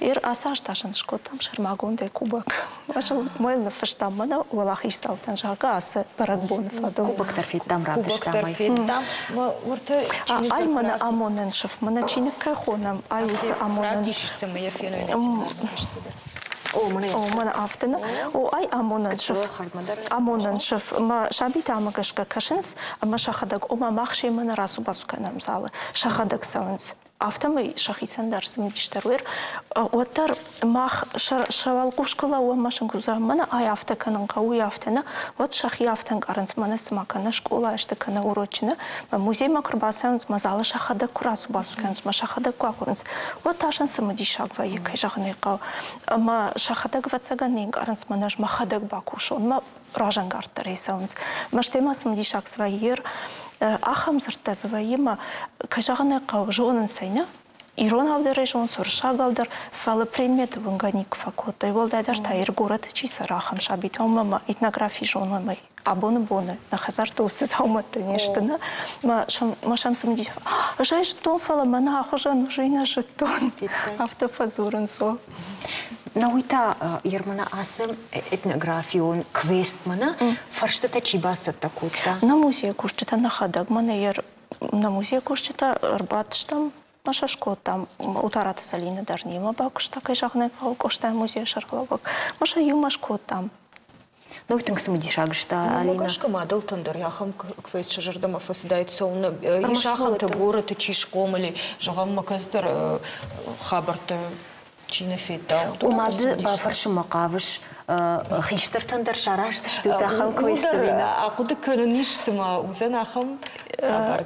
Ир асаш ташын шкоттам шармагондай кубак. Ашыл мойлны фыштаммана валахиш саутан жага асы баракбонов адыл. Кубок тарфеттам ратыштамай. Кубок урты Ай мана амонен шыф, мана чиник кайхонам, ай усы амонен. Ратишься моя феномен. О, мана автена. О, ай амонен шыф. Амонен шыф. Ма шабита амагашка кашинс, ама шахадаг ома махши мана расу басуканам залы. Шахадаг саунс. Автомой шахисандар сымдиштаруэр. Оттар мах шавалгушкала уа машин гузамана ай автаканан кауи автана. Вот шахи автан гаранс мана смакана школа аштакана урочина. Музей макрбасанс мазала шахада курасу басуканс ма шахада куакурнс. Вот ташан сымдишагва екай жаханекау. Ма шахадаг вацаганен гаранс манаш махадаг бакушон ма ражангартар исаунс. Маштема сымдишаг свайер ахам зыртазваима кажаганекау жонын сайна. Ирон авдер жон суршаг авдер фалы предметы ванганик факота. И волдайдар тайр город чиса рахам шабитомама этнографии жонмамай. Абоны на хазарту сызаумата нештана. Машам сымдишаг. Жай жетон фала мана ахожан уже и на жетон. Автофазурын со. Науита ермана асым этнографион квест мана фарштата чибаса такута. На музей кушчета на хадаг мана ер на музей кушчета рбатштам маша шкотам утарата залина дарнима бакушта кайжагне кошта музей шарклавак. Маша юма шкотам. Науитың сымдишагышта Алина. Макашка мадал тандыр яхам квест шажардама фасдайт соуна ишахам та город чишком или жагам маказдар хабарта чина фета. Умады бафаршы мақавыш хиштар тандыр шараш штута хам квестовина. Акуда көнүниш сыма узен ахам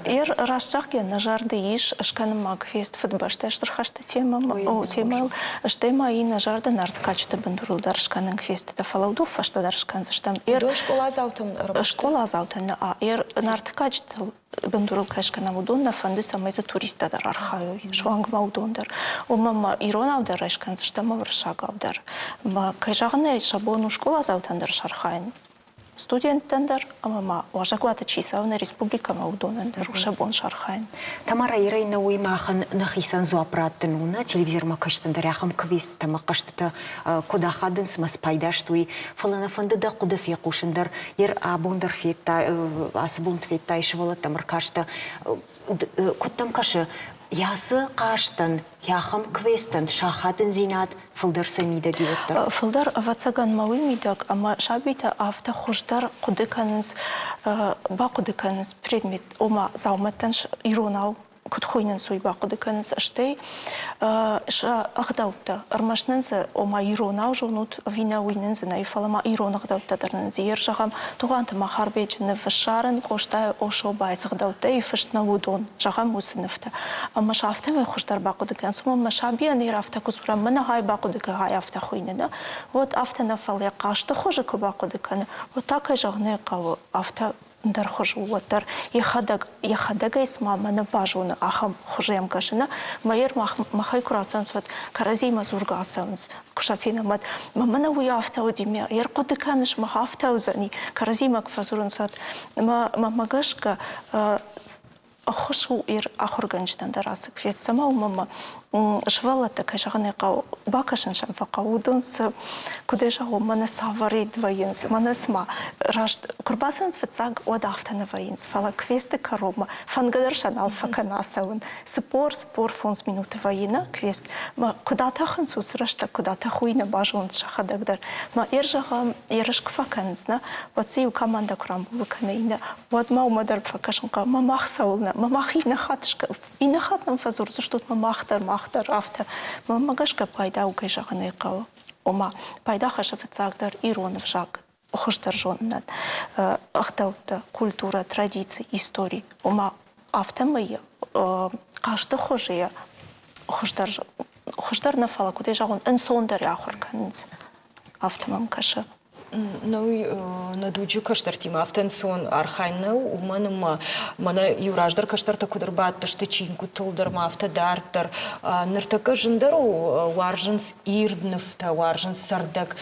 Ир расчак я на жарды иш ашканым макфест футбашта штырхашта тема темал штема и на жарды нарткачта бандурул даршканың квест та фалауду фашта даршкан заштам ир школа заутам школа азаутан а ир нарткачта бандурул кашкана удон на фанды самай за туриста дар архаю шуанг маудондар умама ирона удар ашкан заштам варшага удар ма кайжагны шабону школа азаутан дар шархайн студенттендар, амама важагуата чисавна республика Маудонендар, ушабон шархайн. Тамара Ирайна уймахан нахисан зуапраттынуна, телевизор макаштандар яхам квест тамакаштата кодахадын смас пайдаштуй, фалана фандыда кудафе кушандар, ер абондар фетта, асбунд фетта ишвала тамаркашта, куттам кашы, ясы каштан, яхам квестан, шахатын зинат, фылдар самида диоттар. Фылдар вацаган мауи мидак, ама шабита авто хуждар кудыканыз, ба кудыканыз предмет, ома зауматтан иронау, кудхойнын суй ба кудыканыз аштей, ша ағдаутта, армашнынзы ома иронау жонут вина уйнынзы наифалама ирон ағдауттадарнынзы. Ер жағам туғанты махарбеджіні вішарын коштай ошо байз ағдаутта и фыштна удон, жағам усыныфта. Ама шафта вай хуждар ба кудыканыз, ама шабиян ир авто кузбура мына гай ба кудыка гай авто хуйнына. Вот авто нафал я кашты хожы куба кудыканы, вот такай жағны кавы авто дар хожу уаттар яхадага исма мана бажуна ахам хожем кашина майер махай курасан сот каразима зургасанс кушафина мат мана уяфта одимя яр кодыканыш махафта узани каразима кфазурун сот магашка хошу ир ахурганчтан дарасы квест сама умама швала такая жаганы кау бакашын шамфака удонс куде жагу мана савари двоинс мана сма рашт курбасанс вцаг одафтана воинс фала квесты карома фангадаршан алфаканасаун спор фонс минуты воина квест куда-то хансус рашта куда-то хуйна бажун шахадагдар ма иржага ирышкфакансна вот сию команда крам выканейна вот маумадар факашынка мамахсаулна мамахина хатышка и на хатном фазур за что мамахтар авто мамагашка пайда укай жаганы кау ома пайда хашафцагдар иронов жаг хошдар жоннат ахтаутта культура традиции истории ома автомыя кашты хожия хошдар на фала куде жагон инсондар яхурканс автомам каша надуджу каштартима автенсон архайны уманыма мана юраждар каштарта кудырбат таштычинку толдырма автодартар ныртака жындару варжынс ирднывта варжынс сардак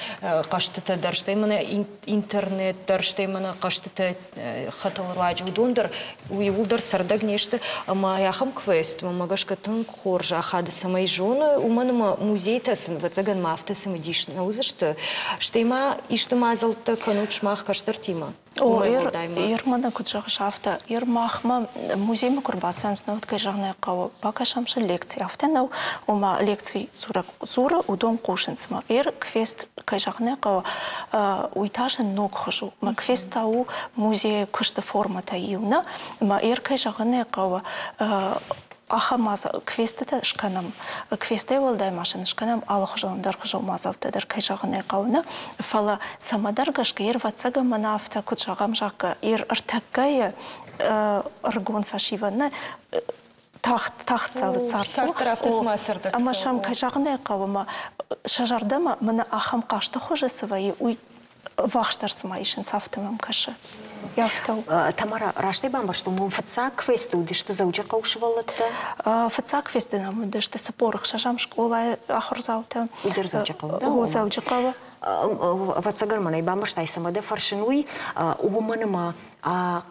каштыта дарштай мана интернет дарштай мана каштыта хаталырваджу дундар уйулдар сардак нешты ама яхам квест мамагашкатын хоржа хады самай жоны уманыма музей тасын вацаган мафта самадиш наузышты штейма иштыма залта канучмах каштартима. Ир мана куджах шафта, ир махма музей макурбасан знают кайжагная кава, пока шамши лекции. Автенау ума лекции зура удом кушенсма. Ир квест кайжагная кава уйташен ног хожу. Ма квест тау музей кушта формата илна, ма ир кайжагная кава аха мазал квестета шканам квесте волдай машин шканам алхожон дархожо мазалта дар кайжагына кауна фала самадаргашка ир вацага манафта кучагам жака ир артакая аргон фашивана тахт сартрафтасмасырдак амашам кайжагына кавма шажардама мана ахам кашты хожесывай уй вахштарсма ишин сафтымам каша. Тамара, раштай бамба, что мы фаца квесты удишты зауча каушевалатта? Фаца квесты нам удишты сапорах шажам школа ахорзаута. Удир зауча кау, да? О, зауча кау. Фаца гармана и бамба штай самаде фаршинуй угуманыма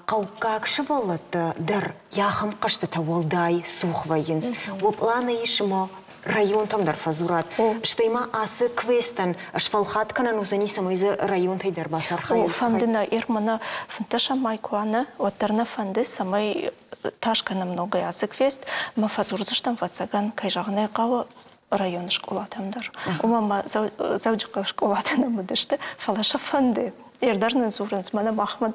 каукак шевалатта дар яхам кашты тавалдай сухвайынс. Воплана ишимо район там дар фазурат. Штайма асы квестан швалхат канан узани самайзы район тайдар басархай. Фандына ирмана фанташа майкуана, оттарна фанды самай ташкана много асы квест, ма фазурзаштан вацаган кайжагная кава район школа тамдар. Умама завджика школа танамудышты фалаша фанды. Ирдарны зурынс, мана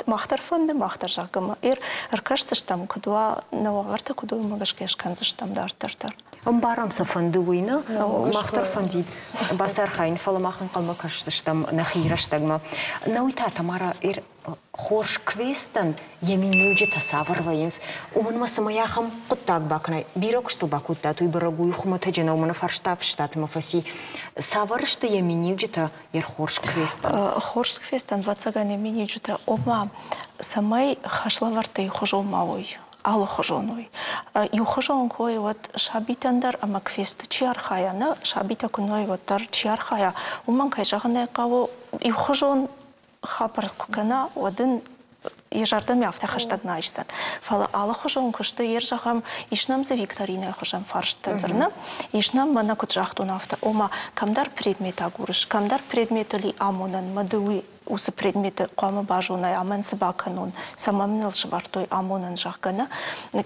махтар фонды, махтар жагыма. Ир аркашсыштам, кудуа наварта, кудуа магашкешканзыштам дартартар. Барамса фонды уйна, махтар фондид. Басар хайн, фаламахан калмакашсыштам, нахираштагма. Науита, Тамара, ир хорш квестан, яминюджи тасаварвайынс. Уманма самаяхам куттак бакнай. Бирок штыл бакутта, туй барагуй хуматаджина, умана фарштав штаты мафаси. Саварышты яминюджи ир хорш квестан. Хорш квестан, вацаган яминюджи ома самай хашлаварты хожол мауй. Алло хожоной. И хожон кой вот шабитандар ама квест чиархая, на шабита куной вот тар чиархая. Уман кайжагане каво и хожон хапар кукана один ежардам яфта хаштагна ишсан. Фала алло хожон кушты ержагам ишнам за викторина хожам фарштадырна. Ишнам мана куджахту нафта. Ома камдар предмета гурыш, камдар предметали амонан мадуи усы предметы қамы бажуна аман сыбаканун самамныл швартой амонан жахгана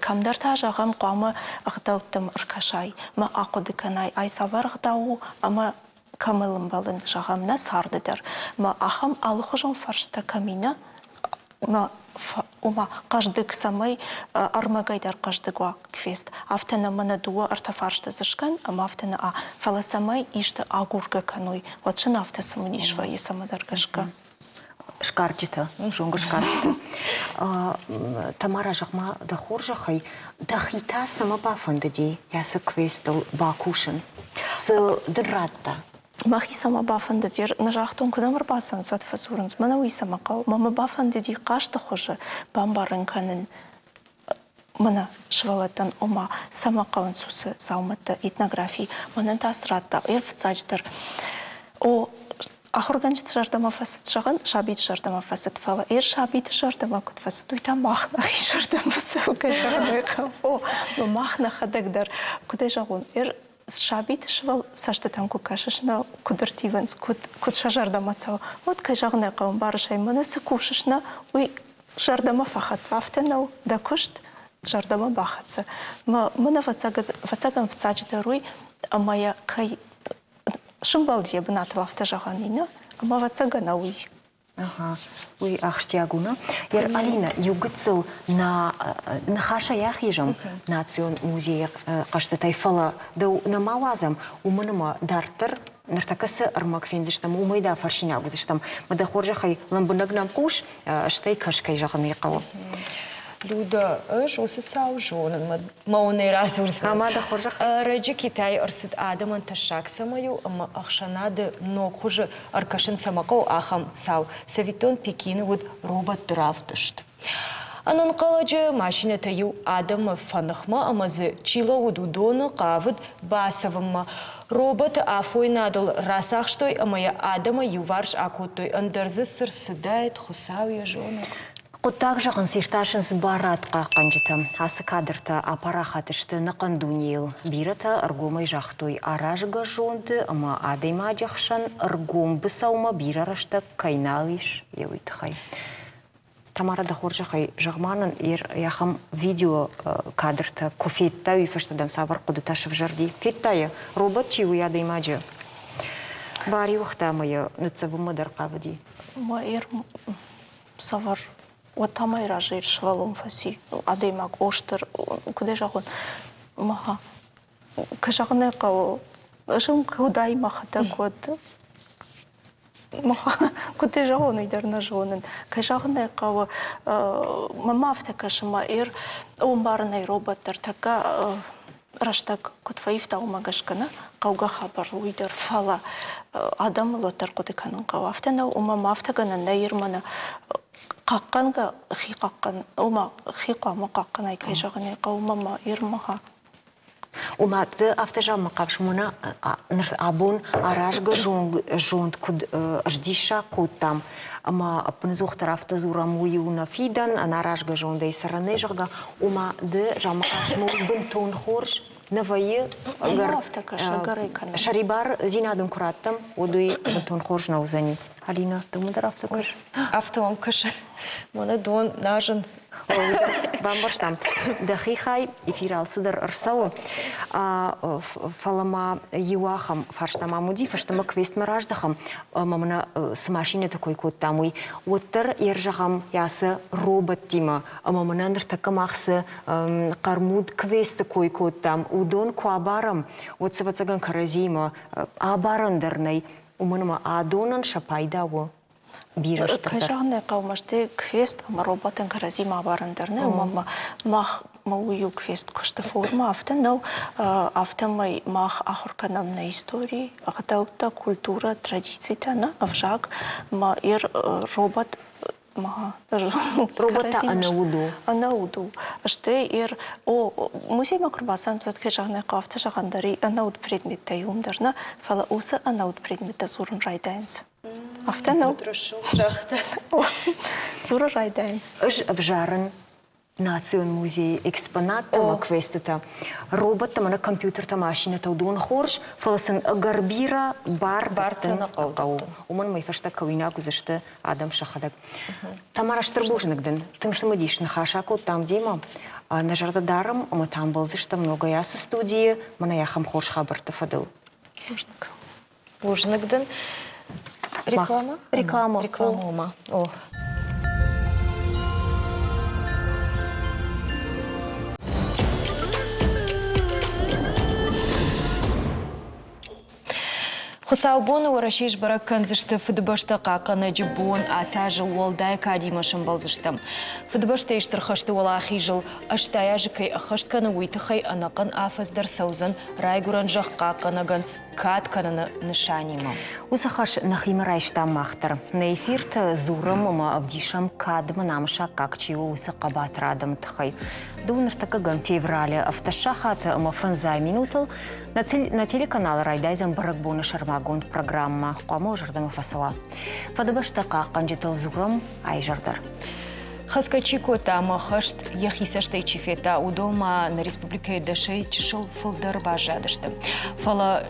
камдар та жағам қамы ағдауттым ыркашай ма ақудыканай ай савар ағдау ама камылым балын жағамна сардыдар ма ахам алухожон фаршта камина ма ума каждык самай армагайдар каждыгва квест автена мана дуа артафаршта зашкан ама автена а фала самай ишта агурга каной вот шын авта самунишва и самадаргашка шкарджита, жонга шкарджита. Тамара жахма да хоржахай, да хита сама бафандади, яса квестал бакушен, с дратта. Махи сама бафандади, на жахтон кудамар басан сад фасуранс, манауи сама кау, мама бафандади кашта хожа, бамбарын канен, мана швалатан ома сама каун сусы заумата этнографии, манан тасратта, ирфцадждар. О, ахорганчт жардама фасад жаган, шабит жардама фасад фала. Эр шабит жардама кут фасад. Уйта махна жардама саука жардама. О, махна хадагдар. Кудай жагун. Эр шабит швал саштатан кукашышна кудартиванс кут шажардама сау. Вот кай жагна каун барышай манасы кушышна. Уй жардама фахатса автенау да кушт жардама бахатса. Мана вацаган вцадждаруй амая кай шымбалдия бынатыл автожағанына, ама вацагана уй. Ага, уй ахштиагуна. Ер Алина, югыцыл на хаша яхижам национ музей кашты тайфала, да на мауазам умыныма дартыр, нартакасы армак фензиштам, умайда фаршинягузиштам, мада хоржахай ламбынагнам куш, штай кашкай жағаны яқауы. Люда, осы сау жонын, мауны разурсны. Амада хожах. Раджи Китай арсыт адамын ташак самаю, ама ахшанады но хуже аркашын самакау ахам сау. Савитон Пекины вот робот дравдышт. Анан қаладжы машина таю адам фанахма, амазы чила удудоны қавыд басавымма. Робот афой надыл расахштой, амая адама юварш акутой андырзы сырсыдает хусауя жонок. Құттақ жағын сирташын баратқа қанжыты. Асы кадрта апарахатышты нақандунел. Бирата аргомай жақтой аражыға жонды, ама адайма жақшан аргом бісаума бирарашта кайналиш еуітхай. Тамара да хоржақай жағманын яхам видео кадрта кофетта уйфаштадам савар құдыташып жарди. Феттайы робот чиу ядайма жы. Бари уқтамайы нүтсабымы дарқавыди. Маир савар Отамай ражир швалум фаси. Адаймак оштыр. Куде жагон? Маха. Кажагне кау. Жум кудай махата код. Маха. Куде жагон уйдерна жонын. Кажагне кау. Мамафта кашма ир. Умбарнай роботтар така. Раштак кутфаифта умагашкана. Кауга хабар уйдер фала. Адам лотар кудеканын кау. Афтана умамафтагана найырмана. Қаққанға қиқаққан, ома қиқама қаққан айкай жағыне қаумама ермаға. Уматы автожамма қапшымына абон аражға жонд күд ждиша куттам. Ама пынзуқтар автозурам уюна фидан, ана аражға жонда и сараны жағға. Умады жамма қапшымы бұн тон хорш. Навайы шарибар зинадын кураттым, одуй бутон хорш наузани. Алина, ты мудар автокаш? Автоом каша. Мона дон нажын. Вам баштам. Дахихай эфирал сыдыр ырсау. Фалама юахам фаштама муди, фаштама квест мараждахам. Мамына с машине такой код тамуй. Оттыр ержахам ясы робот тима. Мамынандыр такамахсы кармуд квест такой код там. Удон куабарам. Вот савацаган каразима. Абарандырнай. Умынма адонан шапайдаву. Кайжағынай қаумашты квест, ама роботын каразима абарандырны. Умама мах мауyu квест күшті форма афты. Нау афтамай мах ахурканам на истории. Ағатаукта культура, традиции тана. Авжак ма ир робот робота анауду. Анауду. Ашты ир музей макрубасан тұтке жағынай қауфты жағандари анауд предметті юмдарна. Фала осы анауд предметті зурын райдайынсы. Автонау. Зурын райдайынсы. Үш вжарын национ музей экспонат тама квестата. Робот тамана компьютер машина таудун хорш. Фаласын гарбира бартын қау. Уман майфашта кавина кузашты адам шахадак. Тамараштыр божнагдын. Тыңшымы дейшін хашаку там дейма. На жардадарым, ама там болзышта много ясы студии. Мана яхам хорш хабарты фадыл. Божнагдын. Реклама? Реклама. Реклама. О. Хусаубоны орашиш барак канзышты фудбашта қақаны жібон аса жыл олдай кадимашын балзышты. Фудбашта ештір қышты ола ахи жыл аштая жықай ақыштканы уйтықай анақын афаздар саузын райгуран жақ қақынығын кат кананы нышанима. Усахаш нахимарайшта махтар. На эфирт зурам ама авдишам кадма намша как чио уса қабат радам тхай. Дунартакаган феврале автошахат ама фанзай минутал на телеканал Райдайзам баракбоны шармагон программа қома жардама фасала. Фадабашта қаққан жетіл зурам ай жардар. Хаскачико тама хашт яхисаштай чифета удома на республике дашей чешил фулдар бажадышты. Фала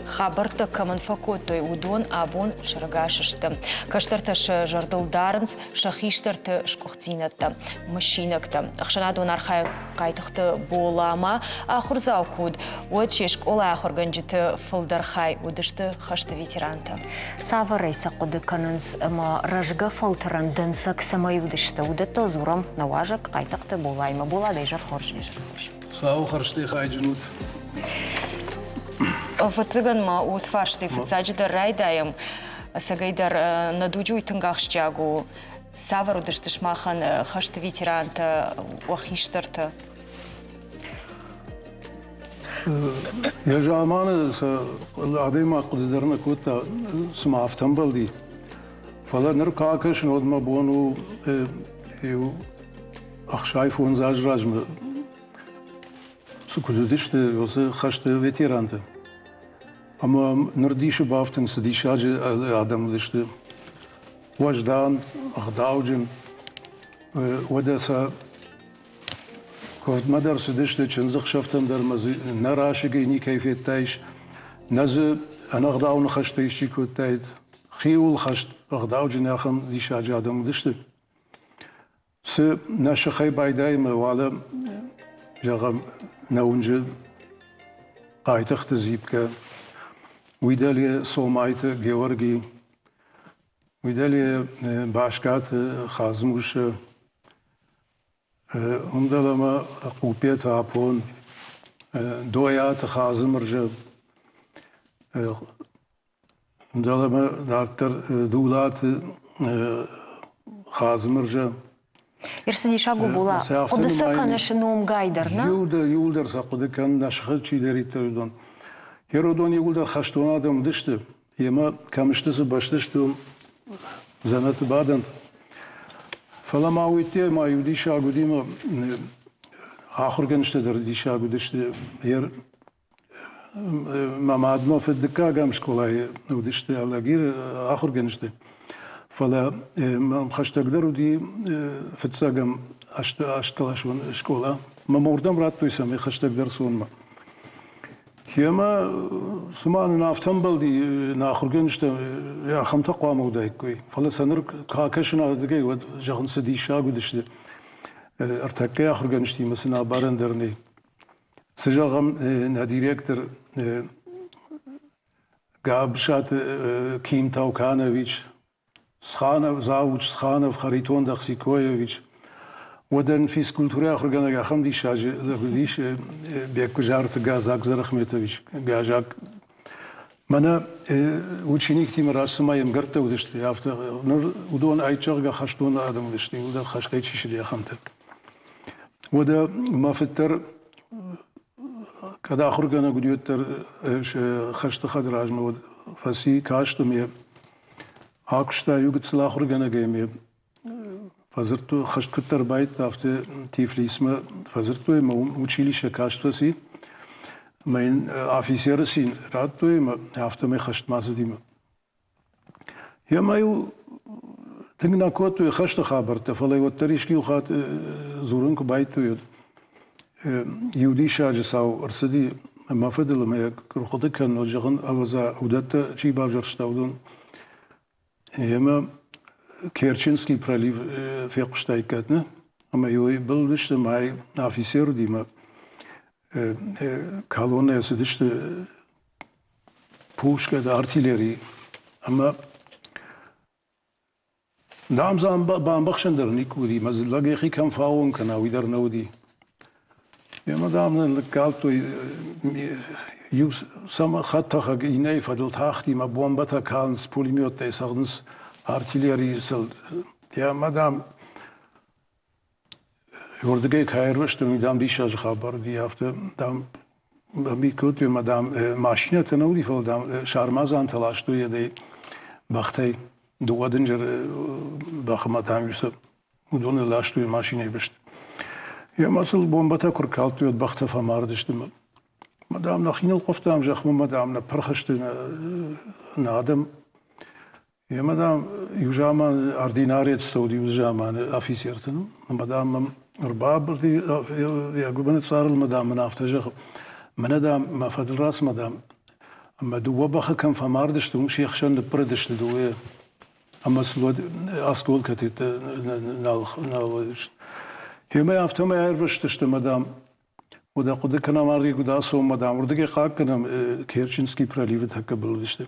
хабарта каманфако той удон абон шаргашышты. Каштарташ жардылдарынс шахиштарты шкухцинатты, машинакты. Ахшанадон архай кайтықты болама ахурзау куд. Отчешк ола ахурганжиты фулдархай удышты хашты ветеранты. Саварайса куды канынс ама ражга фалтаран дынсак самай удышты удатыл зурам наважак кайтықты болайма болады жар хорш. Сау харшты хайджинут. Фацыганма уз фаршты фацаджидар райдаем сагайдар надуджу итынгах щагу Савару дыштышмахан хашты ветеранта уахиштарта. يا جماعة العادي ما قدرنا كوتا سمع في تنبلدي فلا نركع كش نود ما بونو يو أخ شايف ونزاج راجم سكودش يوس خشت فيتيرانته أما نرديش بافتن سديش أجي آدم لشت وجدان أخداوجن ودسا كوفت مدرسة دشت چنزخ شفتم در مزي نراشقيني كيفية تايش نز أنا أغداو نخشت تايشي كوت تايد خيول خشت أغداو جناخم ديش أجادم دشت س نشخي بايداي موالا جغم نونج قايتخت زيبكا ويدالي صومايت جيورجي ويدالي باشكات خازموش همدلما قوبيت هابون دويات خازمرجة همدلما دارتر دولات خازمرجة Ирсиди шагу була. Кудысы канышыном гайдарна? Юлдар сақуды кан нашхы чидериттердон. Херодон юлдар хаштон адам дышты. Ема камыштысы баштышты занаты баданд. فلما ويتي ما يودي شاغو ديما آخر كنشت در دي شاغو دشت هير ما عدنا في الدكا قامش كولاي ودشت على غير آخر كنشت فلا ما خشت اقدر ودي في تساقم اشتلاش شكولا ما موردم راتو يسمي خشت اقدر سون ما هيما سمان نافتن بلدي ناخر كنشت يا خم تقوى مودايك كوي فلا سنر كاكشنا دقي ود جهن سدي شاغو دشت ارتكي اخر كنشتي مثلا باراندرني سجاغم ناديريكتر قابشات كيم تاوكانوفيتش سخانه زاوج سخانه خريتون دخسيكويفيتش ودن في سكولتوري اخر كان خم دي شاج ديش بيك جارت غازاك زرخميتوفيتش غاجاك مانا وچينيك تي مراس ما يمغرت ودشت يافت ودون ايچغ خشتون ادم دشت ود خشتي چيش دي خمت ودا ما فتر كدا اخر كان غديوتر خشت خدراج مود فسي كاشتم اكشتا يوغتسلا اخر كان جيمي فزرتو خشت كتر بايت افت تيفليسما فزرتو училище каштваси mein offizier sin ratto ma after me khasht mazdim ya mayu tagna kotu khasht khabarte falay watarishki khat zurun ko bayt yud yudi shaj saw arsadi ma fadl ma yakrukhd kan wajhan avaza udat chi bavjar shtawdun yama kerchinski praliv fi qshtaykatna ama yoy bildish may offizier dima колонна сидиште пушка да артиллерии اما نعم زان بامبخشندر نيكودي مازلاقي خي كان فاون كنا ويدر نودي يا مدام قالتو يوس سما خطا خيني فدل تاختي ما بومبتا كانس بوليميوت تسغنس ارتيليري سل يا مدام Jordige kayırmıştı midam dişaj haber diye hafta dam bir kötü madam maşine tenavdi falan dam şarmazan talaştı ya da baktay doğadınca bakmadan Yusuf udonu laştı maşine bişti. Ya nasıl bombata kurkaltı yod bakta famardıştı mı? Madam nakhinil qoftam jaxma madam na parxıştı nadam ya madam yujaman ordinariet saudi yujaman afisirtın madam رباب يا قبنا صار المدام من افتجخ من دام ما فد الراس مدام اما دو بخ كان فماردش تو مش يخشن بردش دوي اما سلود اسكول كتيت نال هما يفتم يربش تشت مدام ودا قد كنا ماري قد اسو مدام وردك قاق كنا كيرشنسكي براليفت هكبل دشت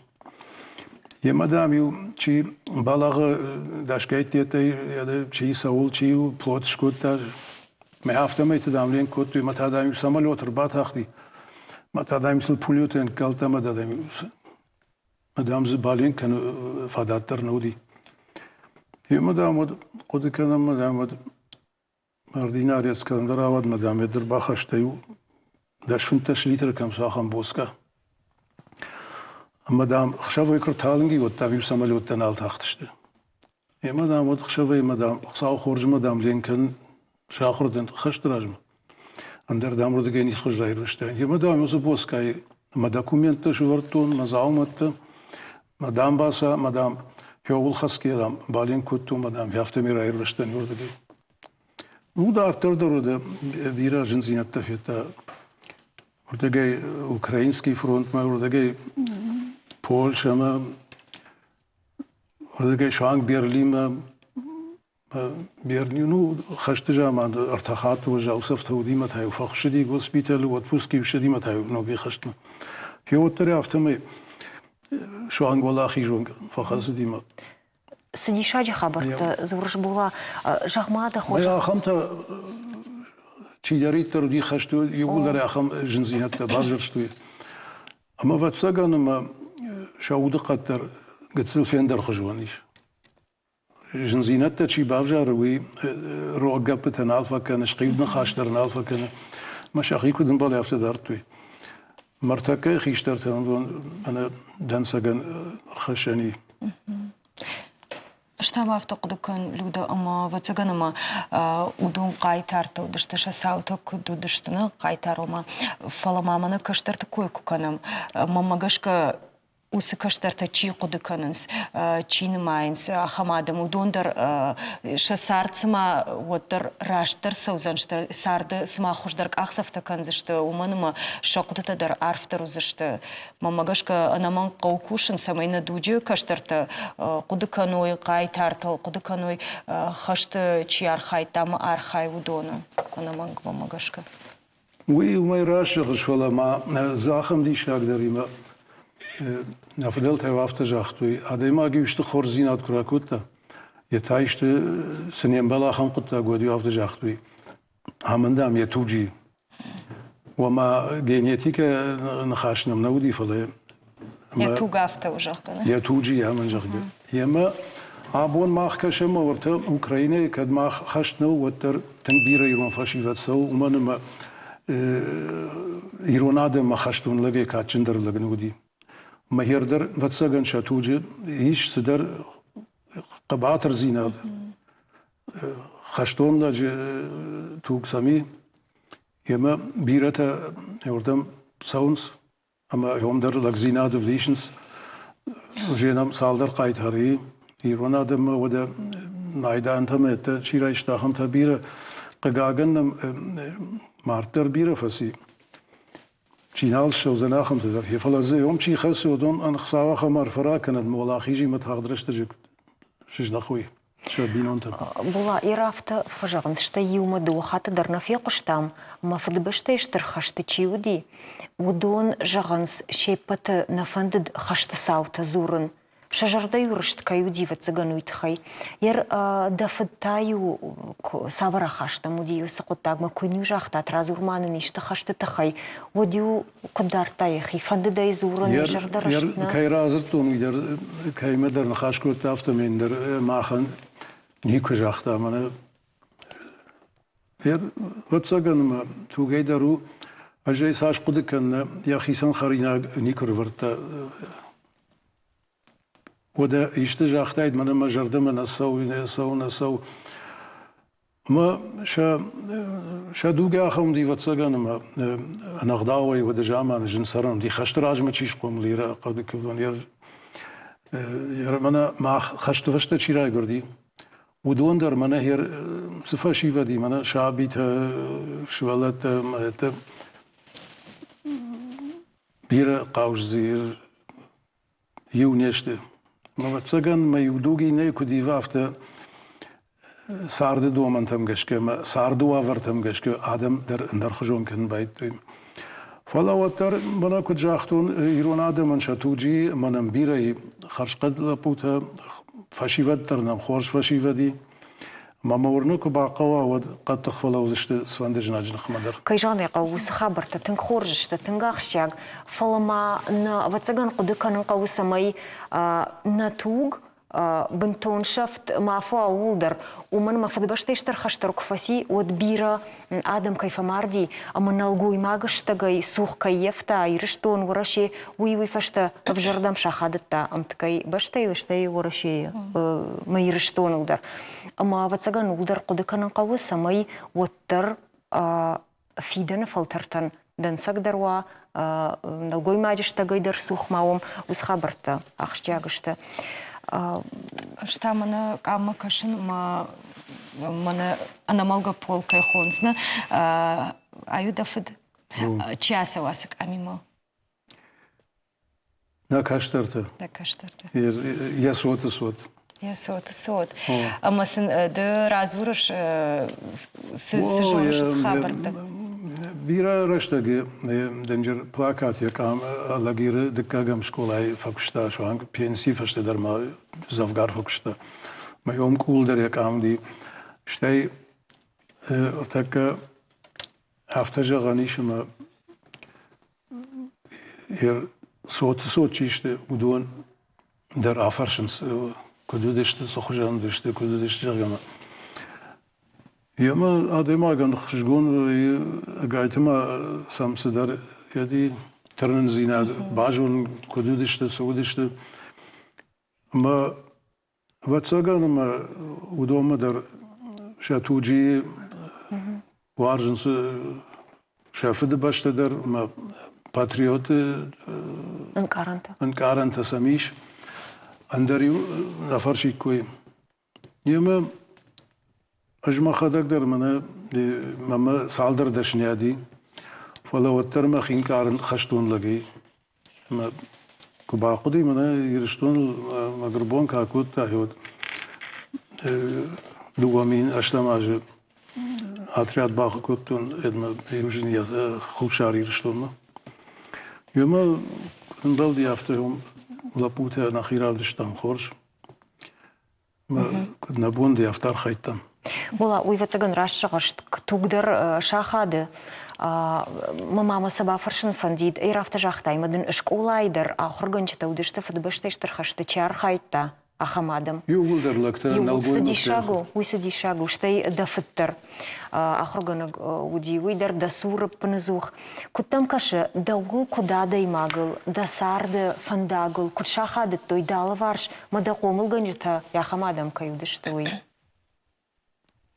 يا مدام يو شي بالغ داشكيت يا ده شي ساول شي بلوت شكوت ما هفتم يتداملين كوت ما تدايم سمالوت رباط اخدي ما تدايم سل بوليوتن كالتا ما تدايم مدام زبالين كانوا فاداتر نودي هي مدام قد كان مدام مردينار اسكندر عود مدام يدر باخشتيو داش فنتش ليتر كم ساخن بوسكا مدام خشافي كرتالنجي وتابيب سمالي وتنال تحتشته هي مدام ود خشافي مدام خصاو خرج مدام لينكن شاخردن خشت راجم اندر دام رود جيني خرج رايرشتين هي مدام يوسف بوسكاي ما داكومنت شورتون مزاومت مدام باسا مدام هيول خسكي دام بالين كوتو مدام يافتمي رايرشتين يوردگي ودا ارتردر بيرا جنزينتا فيتا وردگي اوكراينسكي فرونت ما وردگي بولشا ما وردگي شانك بيرلين ما بيرنينو خشت جاما ارتخات وجا وصفت وديمة هاي وفخشدي وسبيتال وتبوسكي وشديمة هاي ونوبي خشتنا هيو التري افتمي شانك ولا اخي جونك فخص ديمة سدي شاجي خبرت زورش بولا جغماده خوش يا خمتا تشيداريتر دي خشتو يقول لي اخم جنزينات بارجرشتوي اما فتسغن ما شاود قدر قلت فين خجوانيش جنزينات تشي بارجر وي روقبت نالفا كان شقيد نخاشتر نالفا كان مشاخي كدن بالي افتدارتوي مرتكه خيشتر انا دنسغن خشاني Штаба автоқудукын люда ама вацаганама удун қайтарты удыштыша саута кудудыштыны қайтарома фаламаманы каштарты кой куканам мамагашка усы каштарты чи кудуканынс чины майынс ахамадам удондар шасарцыма оттар раштар саузанштар сарды сыма хуждарк ахсафтаканзышты уманыма шақудатадар арфтар узышты мамагашка анаман қаукушын самайна дуджи каштарты кудуканой қайтартыл кудуканой хашты чи архай там архай удона анаман мамагашка وي وما يراشقش فلا ما زاخم دي شاقدريما نفدلت هوافت جاختوي اديما گيشت خورزينات كراكوتا يتايشت سنين بلا خم قطا غودي هوافت جاختوي همندام يتوجي وما جينيتيك نخاشنا منودي فلا يتوغافت وجاختنا يتوجي همن جاختي يما ابون ماخ كشم ورت اوكرانيا كد ماخ خشنو وتر تنبير يرون فاشيفات سو ومنما يروناد ما خشتون لغي كاتشندر لغنودي ما يردر واتساقن شاتوجي ايش سدر قبعاتر زيناد خشتون لاجي توق سامي يما بيرتا يوردم ساونس اما يوم در لغ زيناد فليشنس وجينام سالدر قايت هاري يروناد ما ودا نايدا انتم اتا شيرا اشتاخم تبيرا قاقن مارتر بيرا فسي چینال شو زناخم تدر هي فلازه يوم چی خسو دون ان خساوا خمر فرا كانت مولاخيجي متحضرش تجك شج نخوي شو بينون تب بولا إرافت فجعن شتيوم دوخات درنا في قشتام ما فدبشتيش ترخشت تشيودي ودون جغنس شيبت نفندد خشت ساوت زورن شجردا يورشت كايودي وتسغنويت خي ير دفتايو سавара хашта мудию сакоттаг ма куню жахта тразурманы ништа хашта тахай водиу кодартай хи фанддай зурын жардарашна ير كايرازرتون ير كايمدر نخاشكو تافتمندر ماخن نيكو جاختا من ير وتسغن توغيدرو اجي ساش قدكن يا خيسن خرينا نيكو ورتا وده يشتجاختايد من ما جردم نسو ما شا دوغا خم دي واتسغن ما نغداوي وده جاما جنسرن دي خشتراج ما تشيش قوم ليرا قد كدون ير منا ما خشت فشت چيراي گردي ودون در منا هير صفاشي ودي منا شابيت شوالت مات بير قاوش زير يونيشت ما بتسجن ما يودوجي نيكو دي وافته سارد دو من تم گشکه ما ساردو آورتم گشکه آدم در خجون کن باید فلا وتر منا کد جاختون ایران آدم من شتوجی منم بیرای خرج قد لپوته فشیوت درنم خورش فشیودی ما مورنوك باقوا ود قد تخفل وزشت سواندج ناجن خمدر كيجاني قوس خبرت تنخورجشت تنغاخشياغ فلما نا واتسغن قد كان قوس ماي ناتوغ бентоншафт мафу аулдар уман мафадбаштештер хаштарк фаси от бира адам кайфамарди аманалгуй магыштагай сух кайефта ириштон ураши уй фашта авжардам шахадатта амткай баштайлыштай ураши майриштон улдар ама вацаган улдар кудыканан кавы самай оттар фиден фалтартан дансагдарва налгуй магыштагай дар сух маум усхабарта ахштягышта Шта мана камма кашин мана анамалга полка хонсна аюдафыд часа васык амимо. На каштарта. Да каштарта. Я сот. Я сот. Амасын да разурыш сжорыш хабарта. Бира раштаги денджер плакат якам лагире декагам школай факшта шанг пенсии фаште дарма завгар факшта. Майом кулдер якам ди штей така афтажа ганишма сот чиште удон дар афаршенс кудудеште сохожан деште кудудеште жагама. Яма адемаган хшгун гайтма самсдар яди тернен зина бажун кудудиште саудиште ма вацаган ма удома дар шатуджи варжен шафд баште дар ма патриот анкаранта самиш андери нафарши кой яма أجمع خدك در منه ماما سالدر دشنیادی فلوتر ما خين كارن خشتون لگی ما كباقودي منه يرشتون مغربون كاكوت تاهود دوامين أشلم أجل أتريات باقوتون إدم يوجني خوشار يرشتون ما يوم نبل ديافتهم لابوته نخيرا دشتم خورش ما كنا بون ديافتار خيتم Була уйвацаган расшагашт тугдар шахады мама саба фаршын фандид эйрафта жахтаймадын школайдар ахырганчта удышты фадбаштештер хашты чархайтта ахамадам югулдар лакта налгон уйсадишагу штай дафыттар ахыргана уди уйдар да сурып пнызух куттам кашы даугул кудада имагыл да сарды фандагыл кут шахады той далы варш мада комылганчта яхамадам каюдышты уй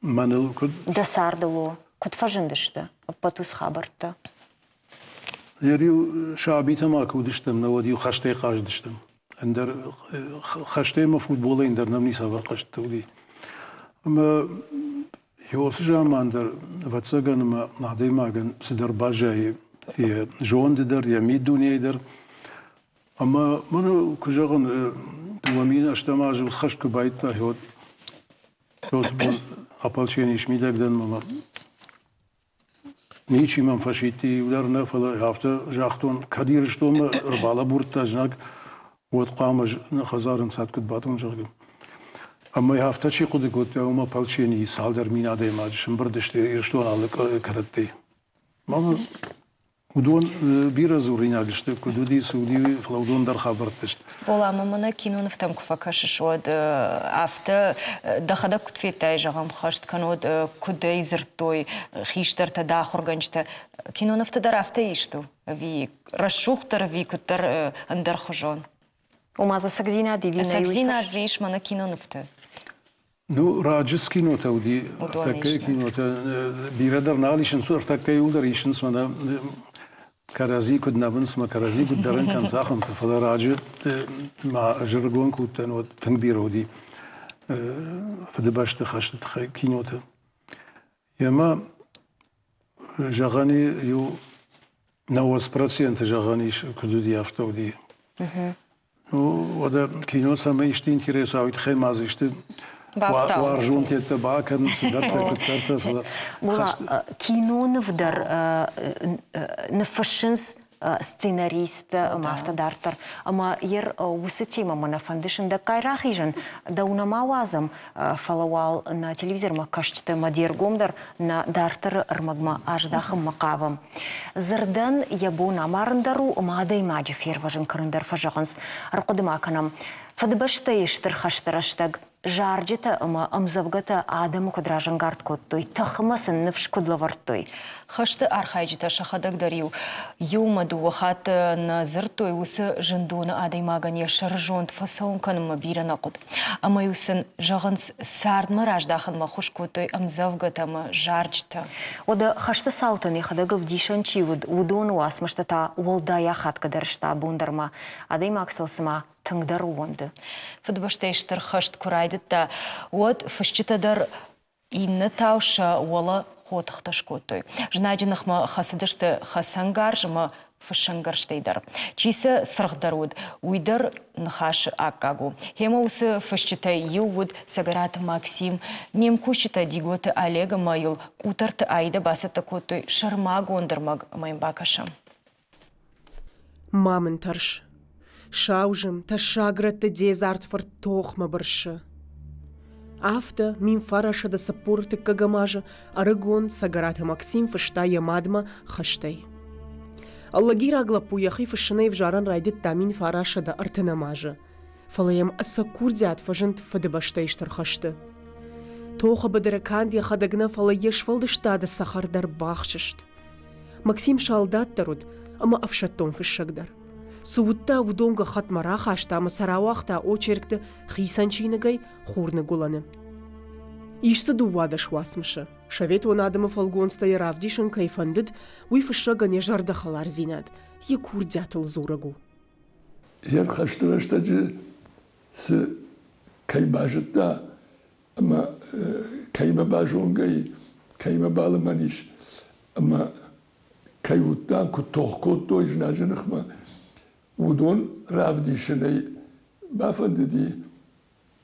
Маныл куд. Да сардало, куд фажындышты, патус хабарта. Ярю шабита ма кудыштым, на водию хаштей каждыштым. Эндер хаштей ма футбола эндер нам не савар кашты уди. Ма йосжам андер вацаган ма надей маган сидер бажай я жондедер я мидунейдер. Ама ману кужаган дуамин аштамажу хашт кубайта ход. Апалчени шмидагдан мама. Ничи мам фашити ударна фала хафта жахтон кадирштом рбала бурта жнак вот qama хазарн сат куд батун жагым. Ама хафта чи куд гот ама палчени салдар минаде маж шимбрдеште ирштон алык каратте. Мама удон бира зуринагште кудуди суди флаудон дар хабартешт. Ола мамана кинон в там кфакашш од афта дахада кутфетай жагам хашт канод куда изертой хиштер та дахорганчта кинон в дар афта ишту ви расшухтер ви кутер андер хожон. Умаза сагзина дивина сагзина зиш мана кинон в та. Ну раджис кинота уди такая кинота бирадар налишен сур такая удар ишен смана Карази куд набнс ма карази куд дарен кан сахам та фала раджи ма жиргон кутен вот тангбироди фадбашт хашт кинота яма жагани ю 90% жагани кудуди автоди ну ода кино самый что интересует хемазишты Варжун тетте бакан сидарта кутарта. Була кинон вдар нафашинс сценарист мафтадартар ама ер усетима мана фандишн да кайрахижен да унамавазам фалавал на телевизор макашчта мадергомдар на дартар армагма аждахым макавам зардан ябуна марндару мадай маджи ферважен карандар фажаганс арқодыма канам Фадбаштай иштыр хаштараштаг жарджета ама амзавгата адаму кудражан гард коттой тахмасын нывш кудлавартой. Хашты архайджита шахадаг дарил. Юмаду вахат на зыртой усы жындуны адаймагане шаржонт фасаунканыма бирана куд. Ама юсын жағынс сардмы раждахынма хуш коттой амзавгатама жарджта. Ода хашты саутаны хадагов дишанчи удон уасмаштата уолдая хаткадарышта бундарма адаймаксалсыма тыңдар уонды. Фадбаштайштыр хашт курайдытта от фашчитадар инны тауша уала хотыхташ коттой. Жнадинахма хасыдышты хасангаржыма фашангарштайдар. Чисы сырғдар уйдар нхаш аккагу. Хема усы фашчита юуд сагарат Максим немкущита диготы Олега майыл кутарты айда басата коттой шарма гондырмаг маймбакаша. Мамын тарш. Шаужым та шаграта дезартфар тохма баршы. Афта мин фараша да сапорты кагамажа, арагон сагарата Максим фашта ямадма хаштай. Аллагира глапуяхи фашинай в жаран райдит та мин фараша да артанамажа. Фалаям асакурдят фажент фадабаштайштар хашты. Тоха бадараканди хадагна фалаеш фалдышта да сахардар бахшышт. Максим шалдаттаруд, ама афшаттон фашагдар. Суутта удонга хатмара хашта масаравахта очеркті хисанчинагай хурны гуланы. Ишсы дуадаш васмышы. Шавет он адамы фалгонста яравдишын кайфандыд, уйфышагане жардахалар зинад. Якурдятыл зурагу. Яр хаштырыштаджы с каймажытта, ама кайма бажонгай, кайма балыманиш, ама кайуттан кутохкотто ижнажынықма, удон равдишынай бафандыди,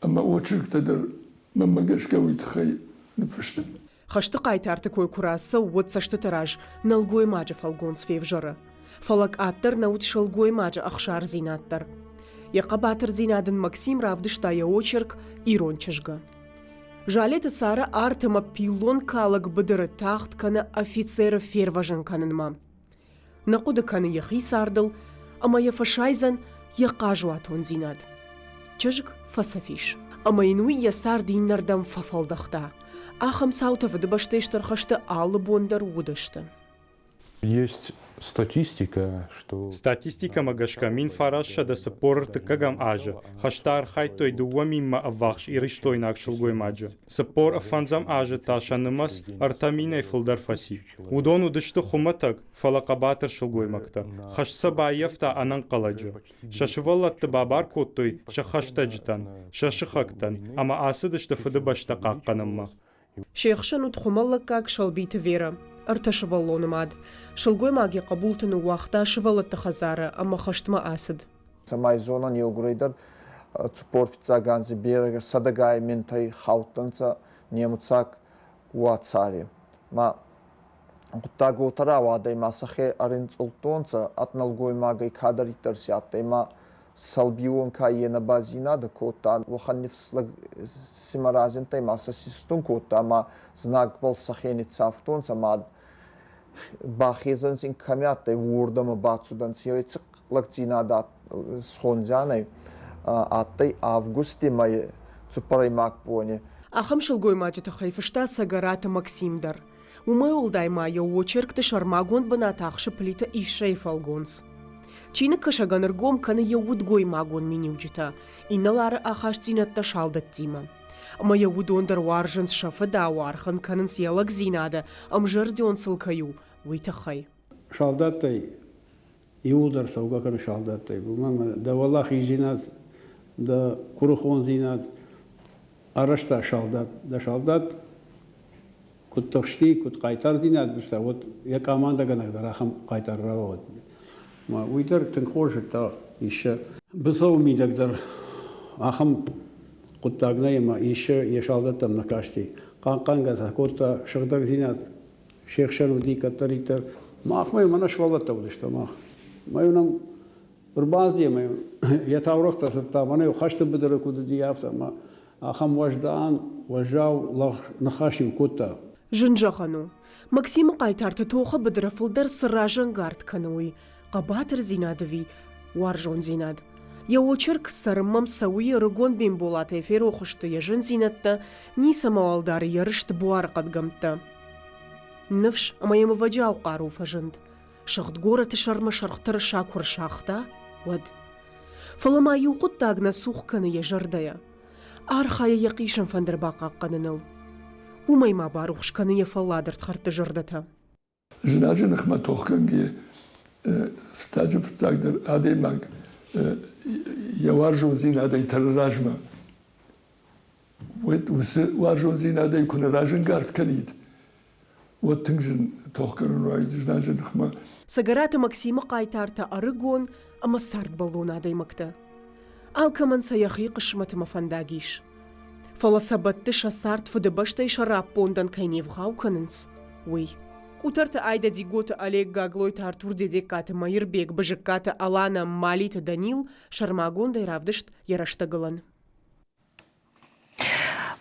ама очырктадыр мамагашка уйтхай нфышты. Хашты қайтарты кой курасы уытсашты тыраж, налгой мажы фалгон сфейв жыры. Фалак аттыр наут шалгой мажы ақшар зинаттыр. Яқа батыр зинадын Максим равдыштая очерк ирончыжга. Жалеті сары артыма пилон калык быдыры тахт каны офицеры ферважын канынма. Нақуды каны яхи сардыл, ама яфашайзан яқа жуатон зинад. Чыжг фасафиш. Ама инуй ясар диннардам фафалдахта. Ахам саута вадыбаштайштар хашты алы бондар удышты. Есть статистика, что... Статистика магашка мин фарашша да сапорты кагам ажа. Хаштар хайтой дуа мимма авахш ириштой накшылгой маджа. Сапор афанзам ажа ташанымас артаминай фылдар фаси. Удон удышты хуматак фалакабатыр шылгой макта. Хашса байефта анан каладжа. Шашывалатты бабар коттой шахаштаджтан, шашыхактан, ама асыдышты фыдыбашта какканымма. Шейхшан утхумаллакак шалбиты вера. Арташываллонымад. Шылгой маги қабултыны уақта шывалатты хазары, ама хаштма асыд. Самай зонан еугрейдер цупорфица ганзи берега садагай ментай хаутанца немуцак уацари. Ма құттаг отара вадай масахе аринц ултонца атналгой магай кадаритер сяттай ма салбион кайена базинада кота ваханнифслаг симаразинтай масасистун кота ма знак бол сахени цафтонца ма бахизан син камяттай вурдама бацудан сиойцық лакцинада схонзянай аттай августе май цупарай макпоне. Ахам шылгой маджита хайфышта сагарата Максимдар. Умай олдай мая очеркты шармагон банатахшы плита ишей фалгонс. Чины кашаганыргом каны яудгой магон миниуджита, иналары ахаш зинатта шалдат тима. Ама яудондар варжынс шафыда вархан канын сиялак зинада, амжырдион сылкаю, уйтахай. Шалдаттай, иудар саугаканы шалдаттай. Бумама да валахи зинат, да курухон зинат, арашта шалдат, да шалдат, кут тахшти, кут кайтар зинат, вот я команда ганагда рахам кайтар равод. Ма уйдар тынхожыта еще бысау мидагдар ахам куттагна ема еще ешалдатам на кашти. Канканга закота шагдаг зинат шехшану дикатаритар. Махмай манашвалата удышта мах. Маюнам урбазди маю я таврохта сата мана хашты бедер куди яфта ма ахам важдан важау лах нахашим кота. Жынжахану. Максим кайтарты тоха бедрафылдар сыражан гард кануи. Қабатыр зинадыви, варжон зинад. Я очерк сарыммам сауи рыгон бен болаты эфир оқышты ежін зинетті, ни самауалдары ярышты буар қадгамты. Нывш амайымы ваджау қару фажынд. Шықт горы тышармы шарқтыры шакур шақта, вад. Фалыма юқыт тагна суққаны ежырдая. Архая яқишын фандырбақа қаныныл. Умайма баруқшқаны ефалладыр тқарты жырдата. Жинажынық ма тоққанге втаджы втагдыр адаймаг яваржон зин адай тарражма. Варжон зин адай күні ражын гард канид. Вот тыңжын тоққанын райды жинажынық ма. Сагараты Максима қайтарта арыгон, ама сарт балуын адаймакты. Алкаман саяхи қышматы мафандагиш. Фаласабатты шасарт фыдыбаштай шарап пондан кайнев хауканынс. Уй. Кутарты айда диготы Олег Гаглой тартур дедекаты Майырбек быжыккаты Алана Малита Данил шармагондай равдышт яраштагылан.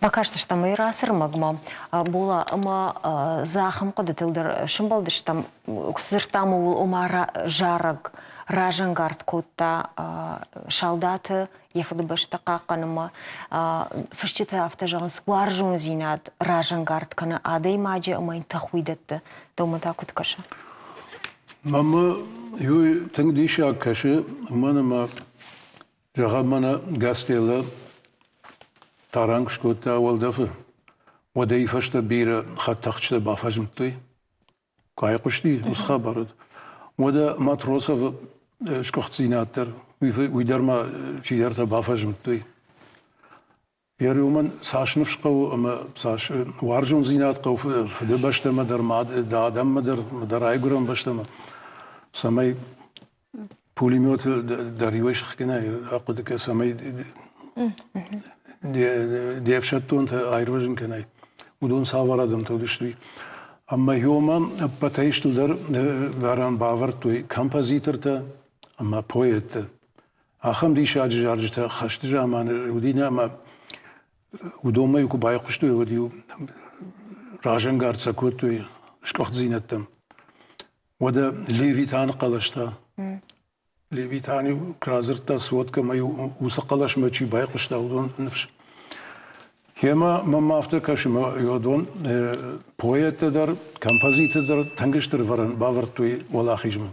Бакашты штам ирасыр магма була ама захым қодытылдыр шымбалды штам сыртамы ул умара жараг ражангард котта шалдаты ефуды башта қаққаныма фышчеті автожағын суаржун зинад ражангард каны адай маджи амайн тахуидатты таумата күткашы. Мама юй тыңдиші аккашы манама жағамана гастелі Таранг шкота والدفع ودي فشت بيرة خطخشت بافجمتي كاي قشتي وس خبرت ودا ماتروسا شكخت زيناتر ويدر ما شيدرت بافجمتي يومن ساش نفشقو اما ساش وارجون زينات قو فد بشت مدر ماد دادم مدر ايغرم بشت ما سمي بوليموت داريوش خكنا اقدك سمي Девшаттон айрважын кенай. Удон саварадым тодыштуй. Amma hjóman pateistuldar varan bavartui композиторта, amma poeta. Ахам диша аджаржта хаштыжа аман удина ама удома юку байқуштуй удиу ражангарца котуй шкохзинаттам. Ода левитан қалашта. Левитани кразырта сводка маю усақалаш мачи байқушта удон нфш. Хема мама автокашма йодон поэтадар, композитадар тангыштыр варан бавартуй валахижма.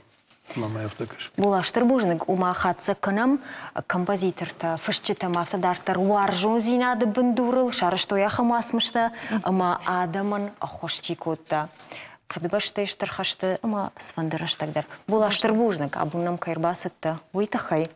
Мама автокаш. Булаштыр бужник ума хатса кынам композиторта фышчетам автодартар варжон зинады бындурыл шарыштой ахамасмышта ама адаман хошчикотта. Кадбаштештер хашты ама свандыраштагдар. Булаштыр бужник абунам кайрбасытта уйтахай.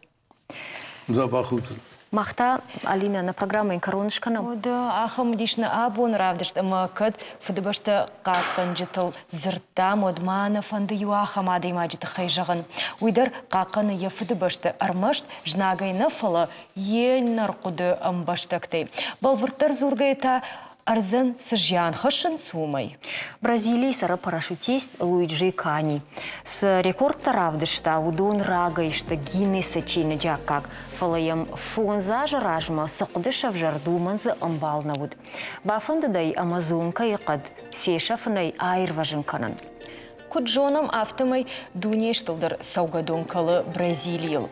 Забахутын. Махта Алина на программе коронышканам. Да, ахам дишна абон равдышт, ама кад фыдыбашта қаққан жытыл зыртам одмана фанды юахам адаймаджыты хайжағын. Уйдар қаққаны е фыдыбашта армашт жнагайны фала ен нарқуды амбаштактай. Балвырттар зургайта арзан сыжян хышын сумай. Бразилий сара парашютист Луиджи Кани. С рекорд равдышта удон рагайшта Гиннеса чейны джакак. Фалаям фонза жаражма сақудыша в жардуманзы амбалнавуд. Бафандыдай амазонка иқад фешафынай айрважын канан. Куджонам автомай дунештылдыр саугадонкалы Бразилийл.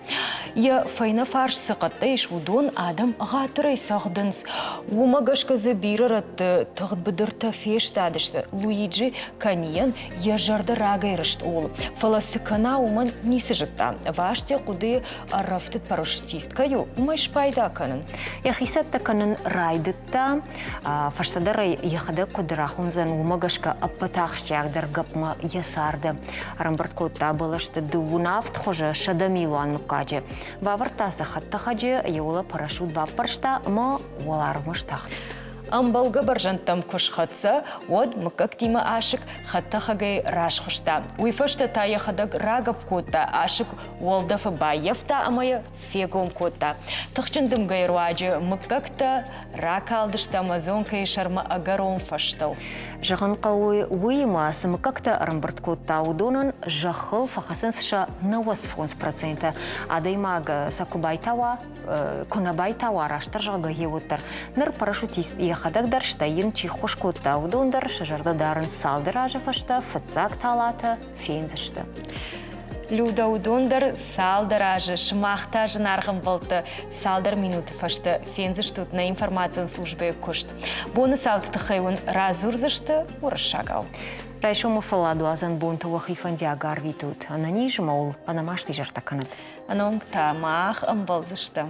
Я файна фарш сықаттай шудон адам ғатырай сағдынс. Умагашказы бираратты тұғыт бұдырта фештадышты. Луиджи Каниян я жарды рагайрышт ол. Фаласыкана уман несі жытта. Ваште құды арафтыт парашютисткаю умай шпайда канын. Я хисапта канын райдытта фаштадарай яхада кудырахунзан умагашка аппатахшчагдыр гапма сарды. Рамбарткотта балашты дуунавт хожа шадамилуан мукаджи. Бавартаса хатта хаджи еула парашют баппаршта, ма уалармыштах. Амбалга баржантам куш хатса, од мыкак тима ашык хатта хагай рашхушта. Уйфашта тая хадаг рагап кота, ашык уалдафы байефта, амая фегом кота. Тахчындым гайруаджи мыкакта ракалдышта амазонка и шарма агаром фаштал. Жағын қауы уйма сымыкакта рамбарткотта удонын жақыл фахасынсыша 90%. Адаймаг сакубайтава, кунабайтава араштар жағы еуттар. Ныр парашютист яхадагдар штайын чихошкотта удондар шажардадарын салдыра жафашта фыцак талата фензішті. Люда удондар салдар ажы шмахта жынарғым болты салдар минуты фашты фензіштут на информацион службе кушт. Боны сауты хайун разурзышты урышагал. Райшому фаладу азан бонта вахифан диагар витут. Ананижмол, анамашти жартаканат. Анонг тамах амбалзышты.